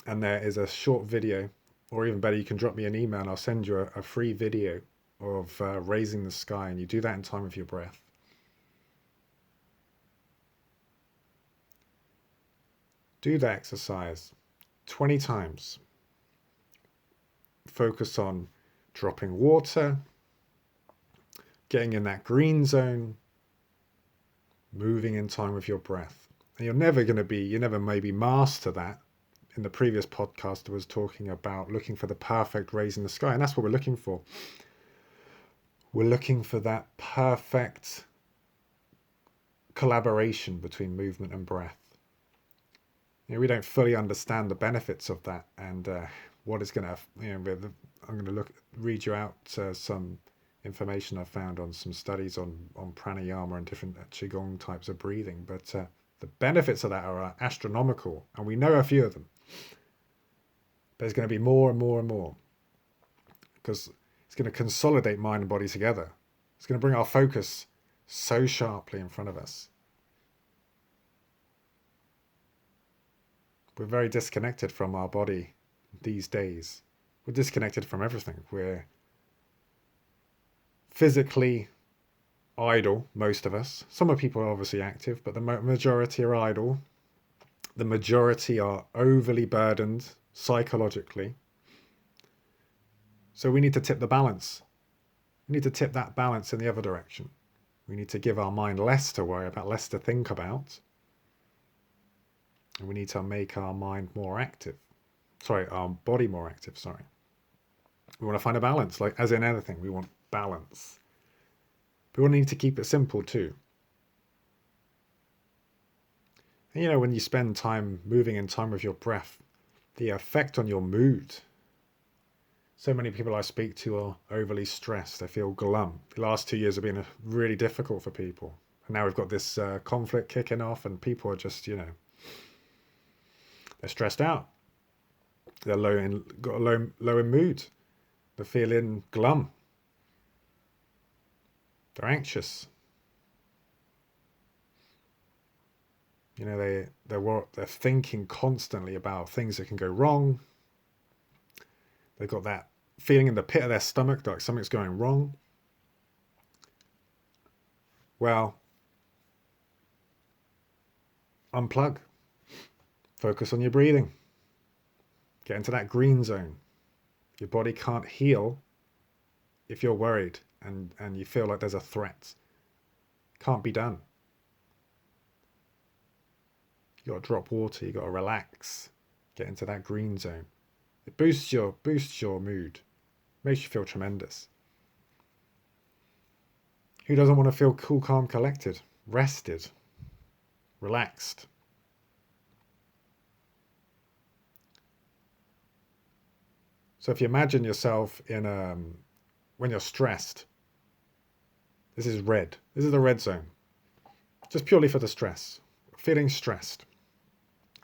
and there is a short video, or even better, you can drop me an email and I'll send you a free video of raising the sky, and you do that in time with your breath. Do that exercise 20 times. Focus on dropping water, getting in that green zone, moving in time with your breath. And you never maybe master that. In the previous podcast, I was talking about looking for the perfect raise in the sky, and that's what we're looking for. We're looking for that perfect collaboration between movement and breath. We don't fully understand the benefits of that, and what is going to, I'm going to read you out some information I found on some studies on pranayama and different qigong types of breathing. But the benefits of that are astronomical, and we know a few of them. There's going to be more and more and more, because it's going to consolidate mind and body together. It's going to bring our focus so sharply in front of us. We're very disconnected from our body these days. We're disconnected from everything. We're physically idle, most of us. Some people are obviously active, but the majority are idle. The majority are overly burdened psychologically. So we need to tip the balance. We need to tip that balance in the other direction. We need to give our mind less to worry about, less to think about. And we need to make our mind more active. Our body more active, We want to find a balance, like as in anything, we want balance. But we need to keep it simple too. And when you spend time moving in time with your breath, the effect on your mood. So many people I speak to are overly stressed. They feel glum. The last 2 years have been really difficult for people. And now we've got this conflict kicking off, and people are just, they're stressed out. They're low in mood. They're feeling glum. They're anxious. They're thinking constantly about things that can go wrong. They've got that feeling in the pit of their stomach like something's going wrong. Well, unplug. Focus on your breathing. Get into that green zone. Your body can't heal if you're worried and you feel like there's a threat. Can't be done. You got to drop water. You got to relax. Get into that green zone. It boosts your mood. Makes you feel tremendous. Who doesn't want to feel cool, calm, collected, rested, relaxed? So if you imagine yourself in when you're stressed, this is red. This is the red zone. Just purely for the stress. Feeling stressed.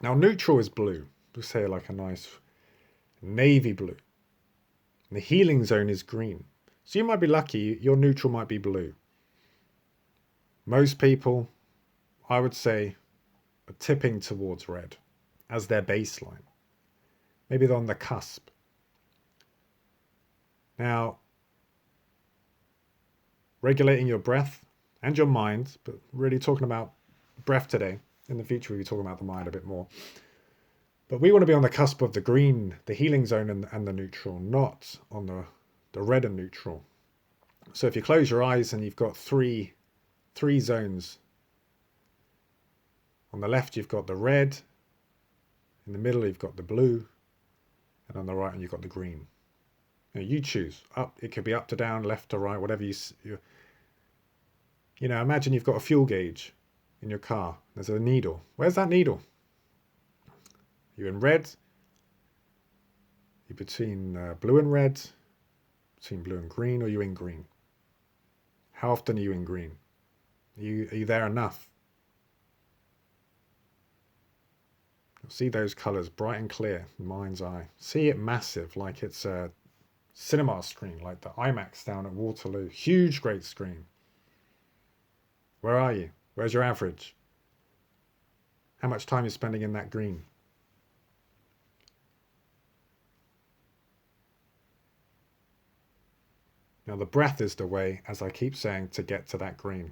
Now neutral is blue. We'll say like a nice navy blue. And the healing zone is green. So you might be lucky, your neutral might be blue. Most people, I would say, are tipping towards red as their baseline. Maybe they're on the cusp. Now, regulating your breath and your mind, but really talking about breath today. In the future, we'll be talking about the mind a bit more. But we want to be on the cusp of the green, the healing zone, and the neutral, not on the red and neutral. So if you close your eyes and you've got three zones. On the left, you've got the red. In the middle, you've got the blue. And on the right, you've got the green. Now, you choose. Up, it could be up to down, left to right, whatever you imagine you've got a fuel gauge in your car. There's a needle. Where's that needle? You're in red. You're between blue and red, between blue and green, or you're in green. How often are you in green? Are you there enough? You'll see those colours bright and clear in mind's eye. See it massive, like it's a cinema screen, like the IMAX down at Waterloo. Huge, great screen. Where are you? Where's your average? How much time are you spending in that green? Now the breath is the way, as I keep saying, to get to that green.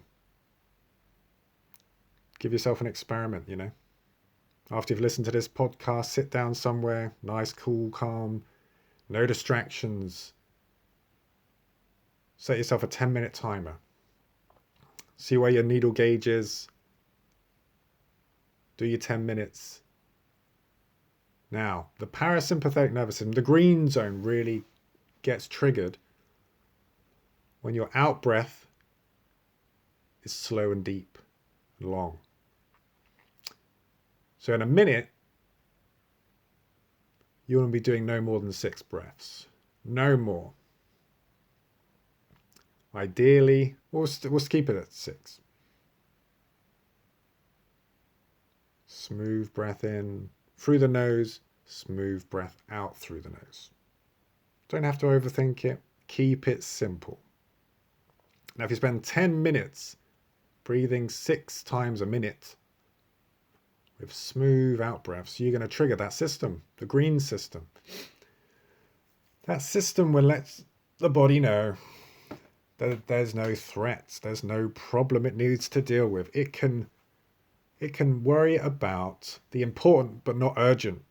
Give yourself an experiment, After you've listened to this podcast, sit down somewhere, nice, cool, calm, no distractions. Set yourself a 10-minute timer. See where your needle gauge is. Do your 10 minutes. Now, the parasympathetic nervous system, the green zone, really gets triggered when your out breath is slow and deep and long. So in a minute, you want to be doing no more than 6 breaths. No more. Ideally, we'll keep it at 6. Smooth breath in through the nose, Smooth breath out through the nose. Don't have to overthink it. Keep it simple. Now, if you spend 10 minutes breathing 6 times a minute with smooth out breaths, you're going to trigger that system, the green system. That system will let the body know that there's no threats, there's no problem it needs to deal with. It can worry about the important but not urgent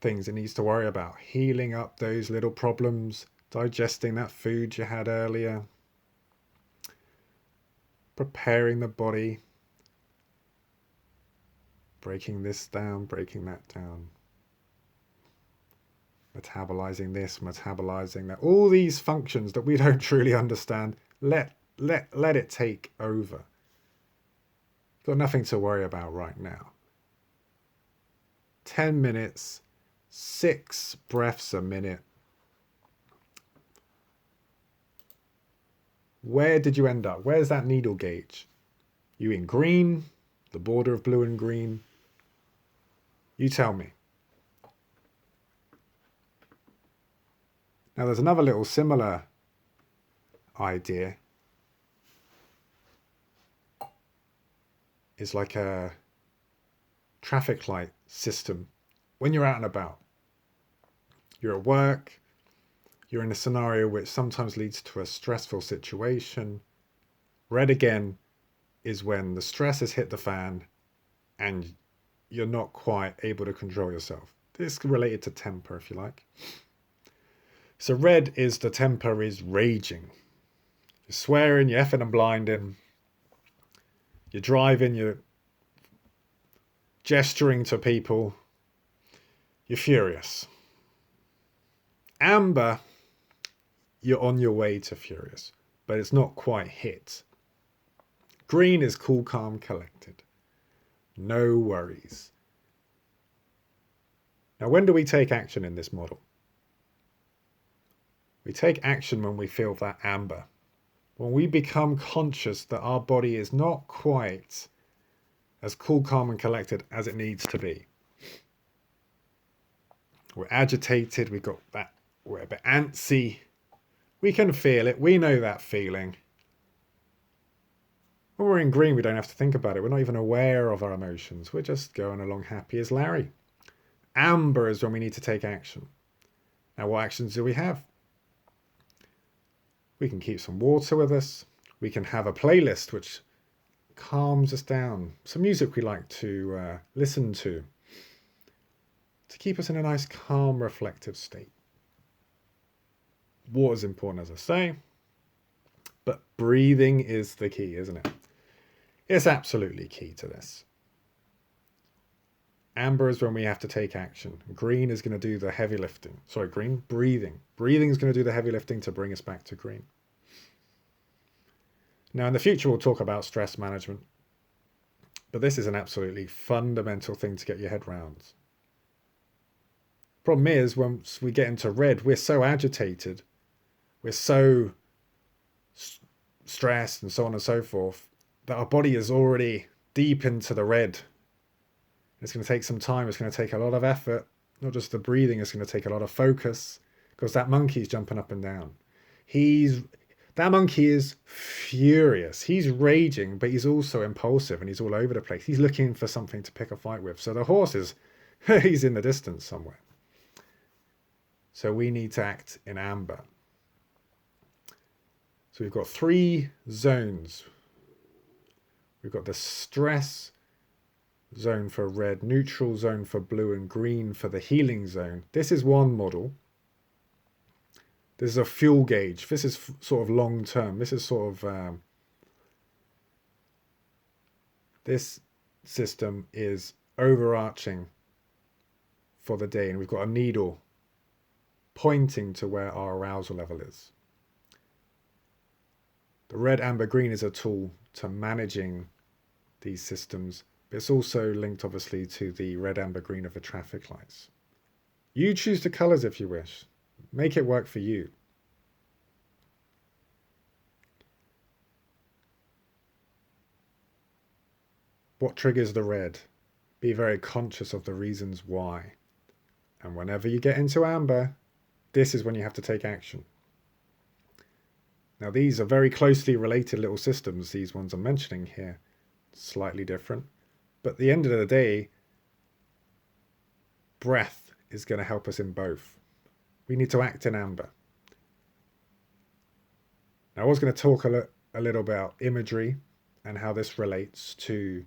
things it needs to worry about. Healing up those little problems, digesting that food you had earlier, preparing the body, breaking this down, breaking that down, metabolizing this, metabolizing that. All these functions that we don't truly understand, let it take over. Got nothing to worry about right now. 10 minutes, 6 breaths a minute. Where did you end up? Where's that needle gauge? You in green? The border of blue and green? You tell me. Now there's another little similar idea. It's like a traffic light system. When you're out and about, you're at work, you're in a scenario which sometimes leads to a stressful situation. Red again is when the stress has hit the fan and you're not quite able to control yourself. This is related to temper, if you like. So red is the temper is raging. You're swearing, you're effing and blinding. You're driving, you're gesturing to people. You're furious. Amber, you're on your way to furious, but it's not quite hit. Green is cool, calm, collected. No worries. Now, when do we take action in this model? We take action when we feel that amber. When we become conscious that our body is not quite as cool, calm, and collected as it needs to be. We're agitated, we're a bit antsy. We can feel it, we know that feeling. When we're in green, we don't have to think about it. We're not even aware of our emotions. We're just going along happy as Larry. Amber is when we need to take action. Now, what actions do we have? We can keep some water with us. We can have a playlist which calms us down. Some music we like to listen to keep us in a nice, calm, reflective state. Water's important, as I say, but breathing is the key, isn't it? It's absolutely key to this. Amber is when we have to take action. Green is going to do the heavy lifting. Sorry, green, breathing. Breathing is going to do the heavy lifting to bring us back to green. Now, in the future, we'll talk about stress management, but this is an absolutely fundamental thing to get your head round. Problem is, once we get into red, we're so agitated, we're so stressed and so on and so forth, that our body is already deep into the red. It's going to take some time. It's going to take a lot of effort. Not just the breathing, it's going to take a lot of focus, because that monkey's jumping up and down. That monkey is furious. He's raging, but he's also impulsive and he's all over the place. He's looking for something to pick a fight with. So the horse is, he's in the distance somewhere. So we need to act in amber. So we've got 3 zones. We've got the stress zone for red, neutral zone for blue, and green for the healing zone. This is one model. This is a fuel gauge. This is sort of long term. This is sort of, this system is overarching for the day. And we've got a needle pointing to where our arousal level is. The red, amber, green is a tool to managing these systems, but it's also linked obviously to the red, amber, green of the traffic lights. You choose the colors if you wish. Make it work for you. What triggers the red? Be very conscious of the reasons why. And whenever you get into amber, this is when you have to take action. Now, these are very closely related little systems, these ones I'm mentioning here, slightly different. But at the end of the day, breath is going to help us in both. We need to act in amber. Now, I was going to talk a little about imagery and how this relates to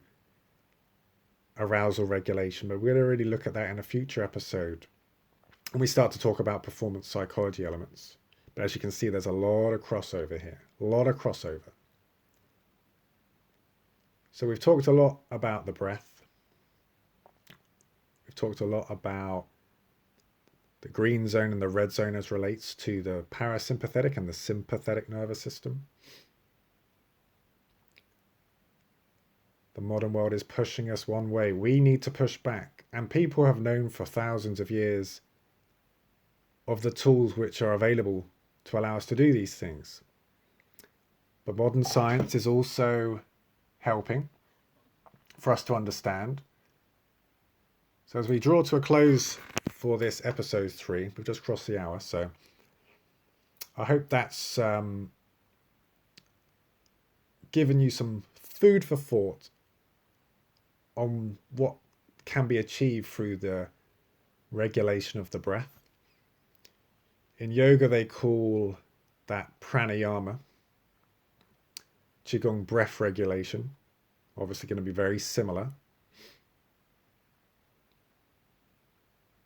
arousal regulation, but we're going to really look at that in a future episode. And we start to talk about performance psychology elements. But as you can see, there's a lot of crossover here, a lot of crossover. So we've talked a lot about the breath. We've talked a lot about the green zone and the red zone as relates to the parasympathetic and the sympathetic nervous system. The modern world is pushing us one way. We need to push back. And people have known for thousands of years of the tools which are available to allow us to do these things. But modern science is also helping for us to understand. So as we draw to a close for this episode 3, we've just crossed the hour, so I hope that's given you some food for thought on what can be achieved through the regulation of the breath. In yoga, they call that pranayama, qigong breath regulation, obviously going to be very similar.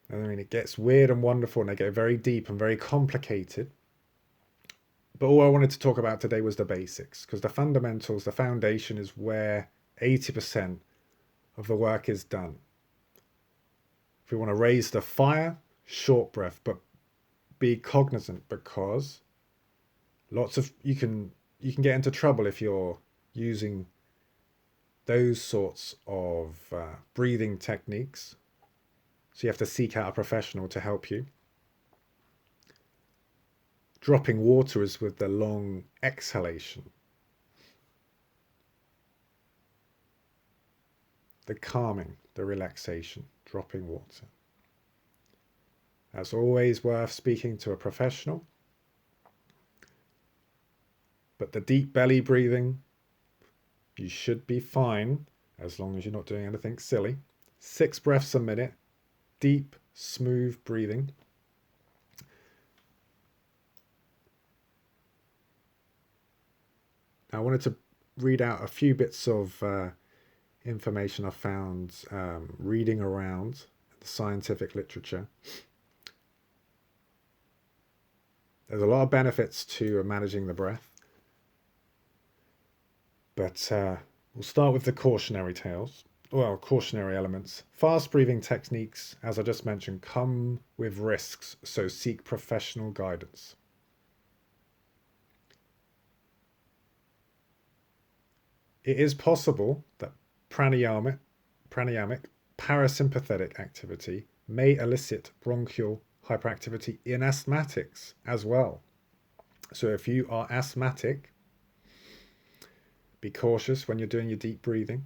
And I mean, it gets weird and wonderful, and they get very deep and very complicated. But all I wanted to talk about today was the basics, because the fundamentals, the foundation is where 80% of the work is done. If we want to raise the fire, short breath, but be cognizant, because you can get into trouble if you're using those sorts of breathing techniques. So you have to seek out a professional to help you. Dropping water is with the long exhalation. The calming, the relaxation, dropping water. That's always worth speaking to a professional. But the deep belly breathing, you should be fine as long as you're not doing anything silly. 6 breaths a minute, deep, smooth breathing. Now, I wanted to read out a few bits of information I found reading around the scientific literature. There's a lot of benefits to managing the breath, but we'll start with the cautionary tales. Well, cautionary elements. Fast breathing techniques, as I just mentioned, come with risks, so seek professional guidance. It is possible that pranayamic parasympathetic activity may elicit bronchial hyperactivity in asthmatics as well. So if you are asthmatic, be cautious when you're doing your deep breathing.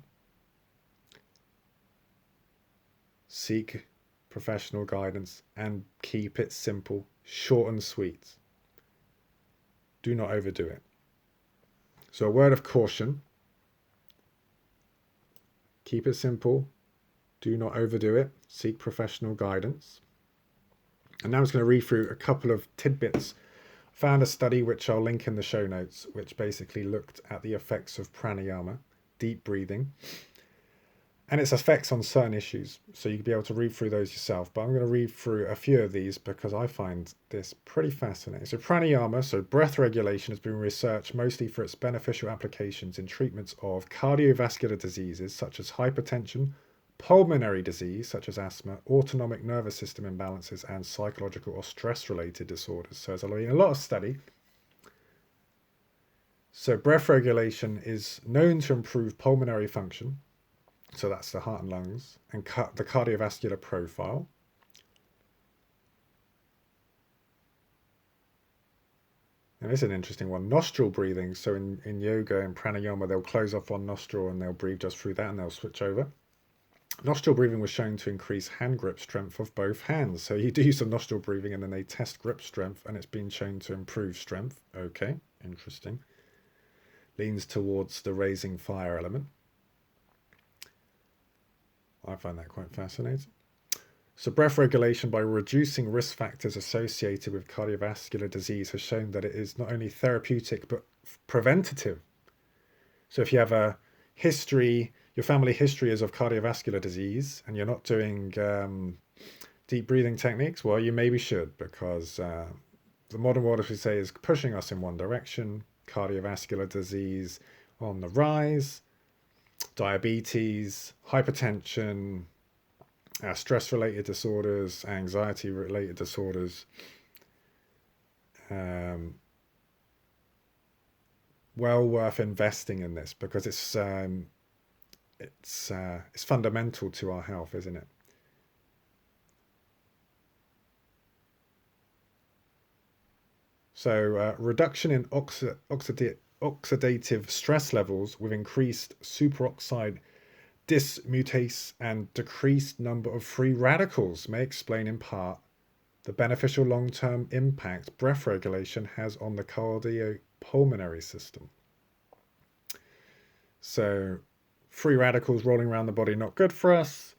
Seek professional guidance and keep it simple, short and sweet. Do not overdo it. So a word of caution. Keep it simple. Do not overdo it. Seek professional guidance. And now I'm just going to read through a couple of tidbits. I found a study which I'll link in the show notes, which basically looked at the effects of pranayama, deep breathing, and its effects on certain issues. So you can be able to read through those yourself. But I'm going to read through a few of these because I find this pretty fascinating. So pranayama, so breath regulation, has been researched mostly for its beneficial applications in treatments of cardiovascular diseases such as hypertension, pulmonary disease such as asthma, autonomic nervous system imbalances, and psychological or stress-related disorders. So there's a lot of study. So breath regulation is known to improve pulmonary function. So that's the heart and lungs, and the cardiovascular profile. And this is an interesting one. Nostril breathing. So in yoga and pranayama, they'll close off one nostril and they'll breathe just through that and they'll switch over. Nostril breathing was shown to increase hand grip strength of both hands. So you do some nostril breathing and then they test grip strength and it's been shown to improve strength. Okay, interesting. Leans towards the raising fire element. I find that quite fascinating. So breath regulation by reducing risk factors associated with cardiovascular disease has shown that it is not only therapeutic but preventative. So if you have a history, your family history is of cardiovascular disease, and you're not doing deep breathing techniques, well, you maybe should, because the modern world, as we say, is pushing us in one direction. Cardiovascular disease on the rise, diabetes, hypertension, stress-related disorders, anxiety-related disorders. Well worth investing in this because it's fundamental to our health, isn't it? So reduction in oxidative stress levels with increased superoxide dismutase and decreased number of free radicals may explain in part the beneficial long-term impact breath regulation has on the cardiopulmonary system. So free radicals rolling around the body, not good for us.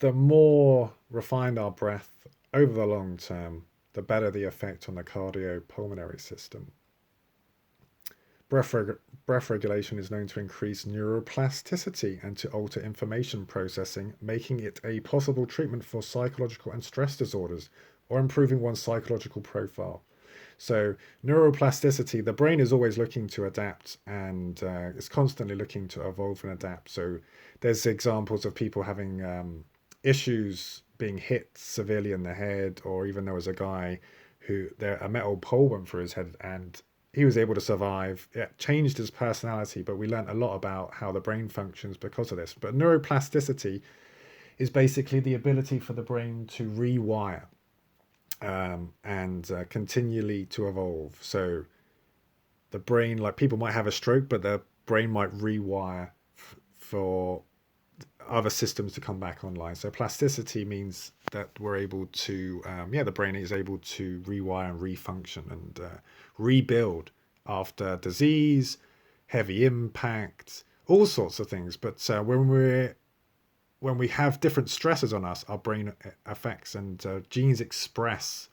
The more refined our breath over the long term, the better the effect on the cardiopulmonary system. Breath regulation is known to increase neuroplasticity and to alter information processing, making it a possible treatment for psychological and stress disorders or improving one's psychological profile. So neuroplasticity, the brain is always looking to adapt and it's constantly looking to evolve and adapt. So there's examples of people having issues being hit severely in the head, or even there was a guy who a metal pole went through his head and he was able to survive. It changed his personality, but we learned a lot about how the brain functions because of this. But neuroplasticity is basically the ability for the brain to rewire and continually to evolve. So the brain, like people might have a stroke, but their brain might rewire for other systems to come back online. So plasticity means that we're able to, the brain is able to rewire and refunction and rebuild after disease, heavy impact, all sorts of things. But when we have different stresses on us, our brain affects and genes express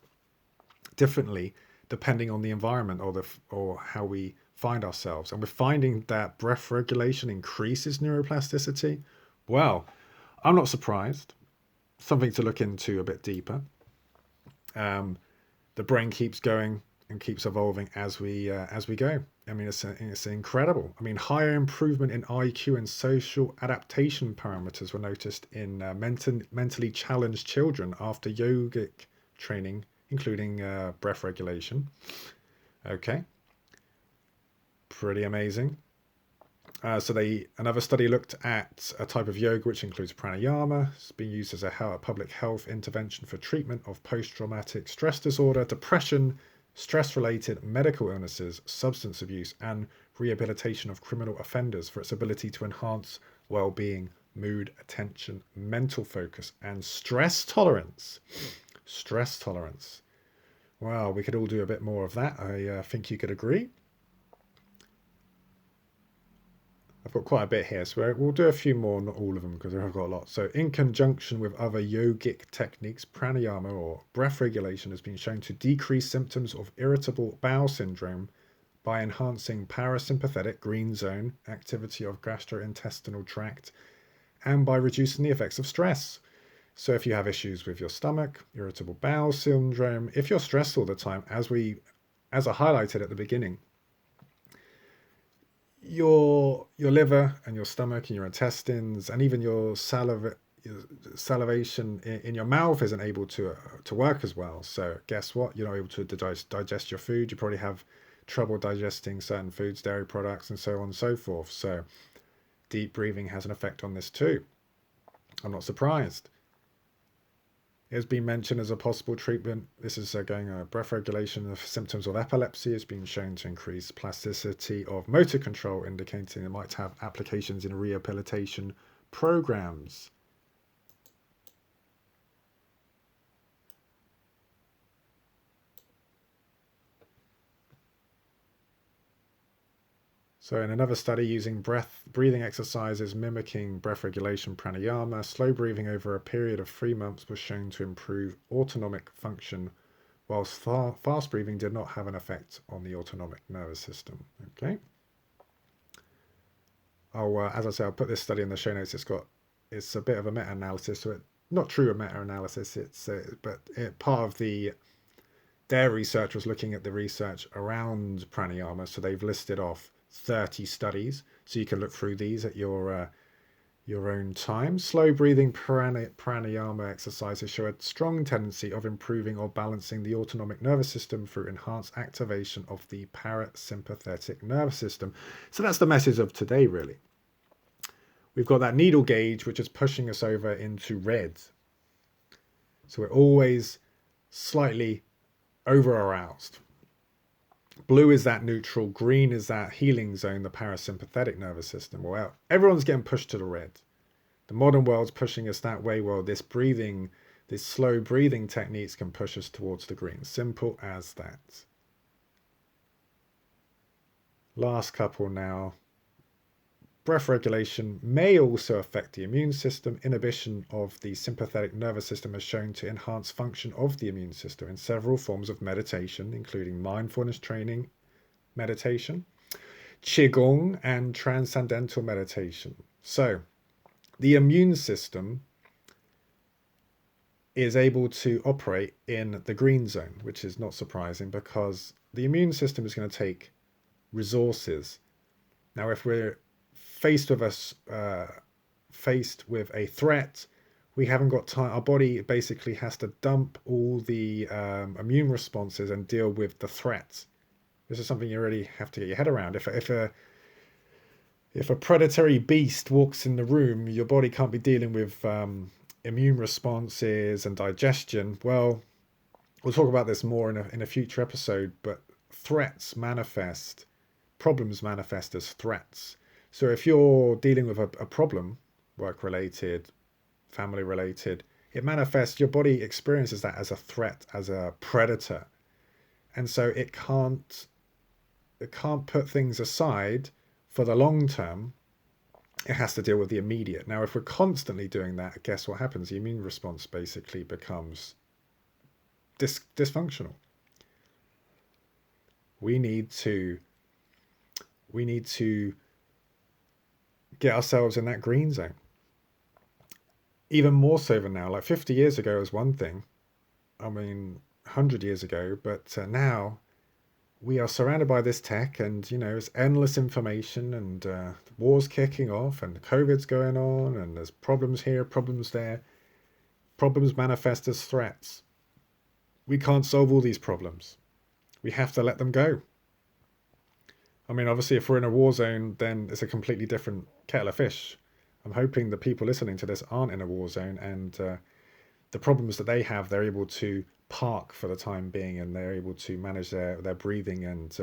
differently depending on the environment or how we find ourselves. And we're finding that breath regulation increases neuroplasticity. Well, I'm not surprised. Something to look into a bit deeper. The brain keeps going and keeps evolving as we go. I mean, it's incredible. I mean, higher improvement in IQ and social adaptation parameters were noticed in mentally challenged children after yogic training, including breath regulation. Okay, pretty amazing. So another study looked at a type of yoga which includes pranayama. It's being used as a public health intervention for treatment of post-traumatic stress disorder, depression, stress-related medical illnesses, substance abuse, and rehabilitation of criminal offenders for its ability to enhance well-being, mood, attention, mental focus, and stress tolerance. Stress tolerance. Well, we could all do a bit more of that. I think you could agree. I've got quite a bit here, so we'll do a few more, not all of them, because I've got a lot. So in conjunction with other yogic techniques, pranayama or breath regulation has been shown to decrease symptoms of irritable bowel syndrome by enhancing para-sympathetic green zone activity of gastrointestinal tract and by reducing the effects of stress. So if you have issues with your stomach, irritable bowel syndrome, if you're stressed all the time, as I highlighted at the beginning, your liver and your stomach and your intestines and even your salivation in your mouth isn't able to work as well. So guess what? You're not able to digest your food. You probably have trouble digesting certain foods, dairy products, and so on and so forth. So deep breathing has an effect on this too. I'm not surprised. It has been mentioned as a possible treatment. This is breath regulation of symptoms of epilepsy has been shown to increase plasticity of motor control, indicating it might have applications in rehabilitation, programs. So in another study using breathing exercises mimicking breath regulation pranayama, slow breathing over a period of 3 months was shown to improve autonomic function, whilst fast breathing did not have an effect on the autonomic nervous system. Okay. As I say, I'll put this study in the show notes. It's a bit of a meta-analysis, so not true a meta-analysis. Part of their research was looking at the research around pranayama. So they've listed off 30 studies, so you can look through these at your own time. Slow breathing pranayama exercises show a strong tendency of improving or balancing the autonomic nervous system through enhanced activation of the para-sympathetic nervous system. So that's the message of today, really. We've got that needle gauge, which is pushing us over into red. So we're always slightly over-aroused. Blue is that neutral, green is that healing zone, the parasympathetic nervous system. Well, everyone's getting pushed to the red. The modern world's pushing us that way. Well, this slow breathing techniques can push us towards the green. Simple as that. Last couple now. Breath regulation may also affect the immune system. Inhibition of the sympathetic nervous system has shown to enhance function of the immune system in several forms of meditation, including mindfulness training meditation, qigong, and transcendental meditation. So, the immune system is able to operate in the green zone, which is not surprising because the immune system is going to take resources. Now, if we're faced with a threat, we haven't got time. Our body basically has to dump all the immune responses and deal with the threat. This is something you really have to get your head around. If a predatory beast walks in the room, your body can't be dealing with immune responses and digestion. Well, we'll talk about this more in a future episode, but problems manifest as threats. So if you're dealing with a problem, work-related, family-related, it manifests, your body experiences that as a threat, as a predator. And so it can't put things aside for the long term. It has to deal with the immediate. Now, if we're constantly doing that, guess what happens? The immune response basically becomes dysfunctional. We need to get ourselves in that green zone. Even more so than now. Like 50 years ago was one thing. 100 years ago. But now we are surrounded by this tech and, it's endless information and wars kicking off and COVID's going on and there's problems here, problems there. Problems manifest as threats. We can't solve all these problems. We have to let them go. Obviously, if we're in a war zone, then it's a completely different kettle of fish. I'm hoping the people listening to this aren't in a war zone and the problems that they have, they're able to park for the time being and they're able to manage their breathing and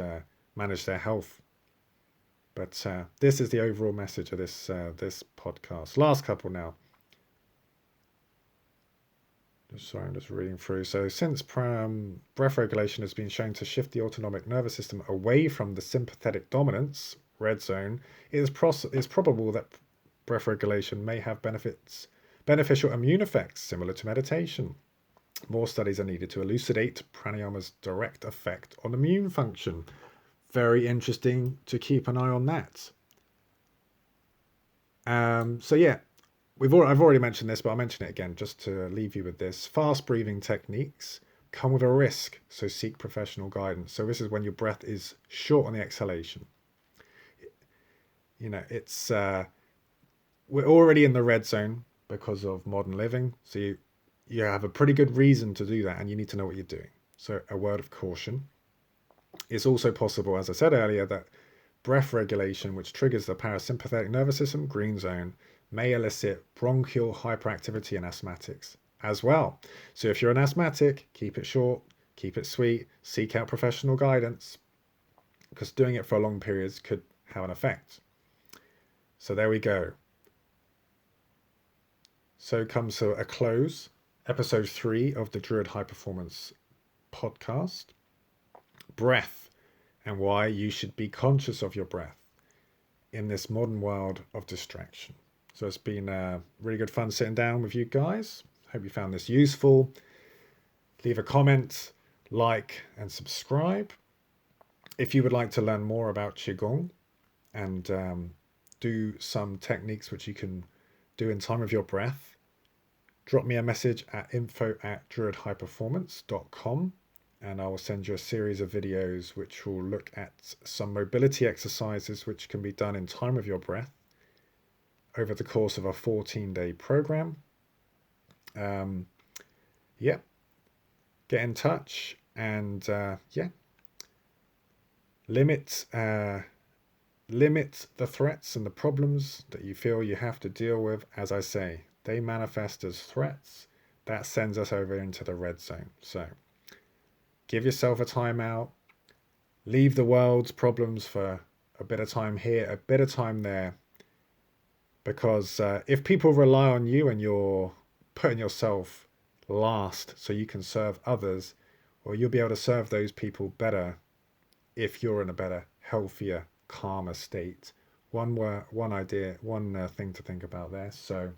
manage their health. But this is the overall message of this podcast. Last couple now. Sorry, I'm just reading through. So since breath regulation has been shown to shift the autonomic nervous system away from the sympathetic dominance, red zone, it is probable that breath regulation may have beneficial immune effects similar to meditation. More studies are needed to elucidate pranayama's direct effect on immune function. Very interesting to keep an eye on that. So yeah. I've already mentioned this, but I'll mention it again just to leave you with this. Fast breathing techniques come with a risk, so seek professional guidance. So this is when your breath is short on the exhalation. It's we're already in the red zone because of modern living, so you have a pretty good reason to do that, and you need to know what you're doing. So a word of caution. It's also possible, as I said earlier, that breath regulation, which triggers the parasympathetic nervous system, green zone, may elicit bronchial hyperactivity in asthmatics as well. So if you're an asthmatic, keep it short, keep it sweet, seek out professional guidance, because doing it for long periods could have an effect. So there we go. So comes to a close episode 3 of the Druid High Performance podcast. Breath and why you should be conscious of your breath in this modern world of distraction. So it's been really good fun sitting down with you guys. Hope you found this useful. Leave a comment, like, and subscribe. If you would like to learn more about Qigong and do some techniques which you can do in time of your breath, drop me a message at info@druidhighperformance.com and I will send you a series of videos which will look at some mobility exercises which can be done in time of your breath over the course of a 14-day program. Yeah, get in touch and limit the threats and the problems that you feel you have to deal with. As I say, they manifest as threats. That sends us over into the red zone. So give yourself a timeout. Leave the world's problems for a bit of time here, a bit of time there. Because if people rely on you and you're putting yourself last so you can serve others, well, you'll be able to serve those people better if you're in a better, healthier, calmer state. One thing to think about there. So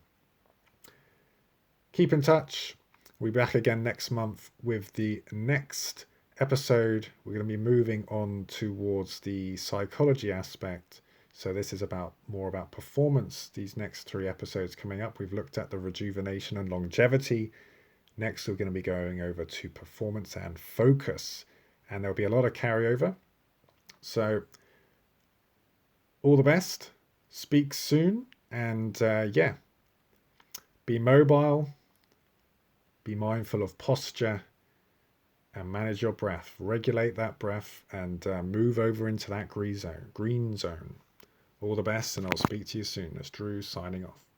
keep in touch. We'll be back again next month with the next episode. We're going to be moving on towards the psychology aspect. So this is more about performance. These next 3 episodes coming up, we've looked at the rejuvenation and longevity. Next, we're going to be going over to performance and focus. And there'll be a lot of carryover. So all the best. Speak soon. And be mobile. Be mindful of posture. And manage your breath. Regulate that breath and move over into that green zone. All the best, and I'll speak to you soon. That's Drew signing off.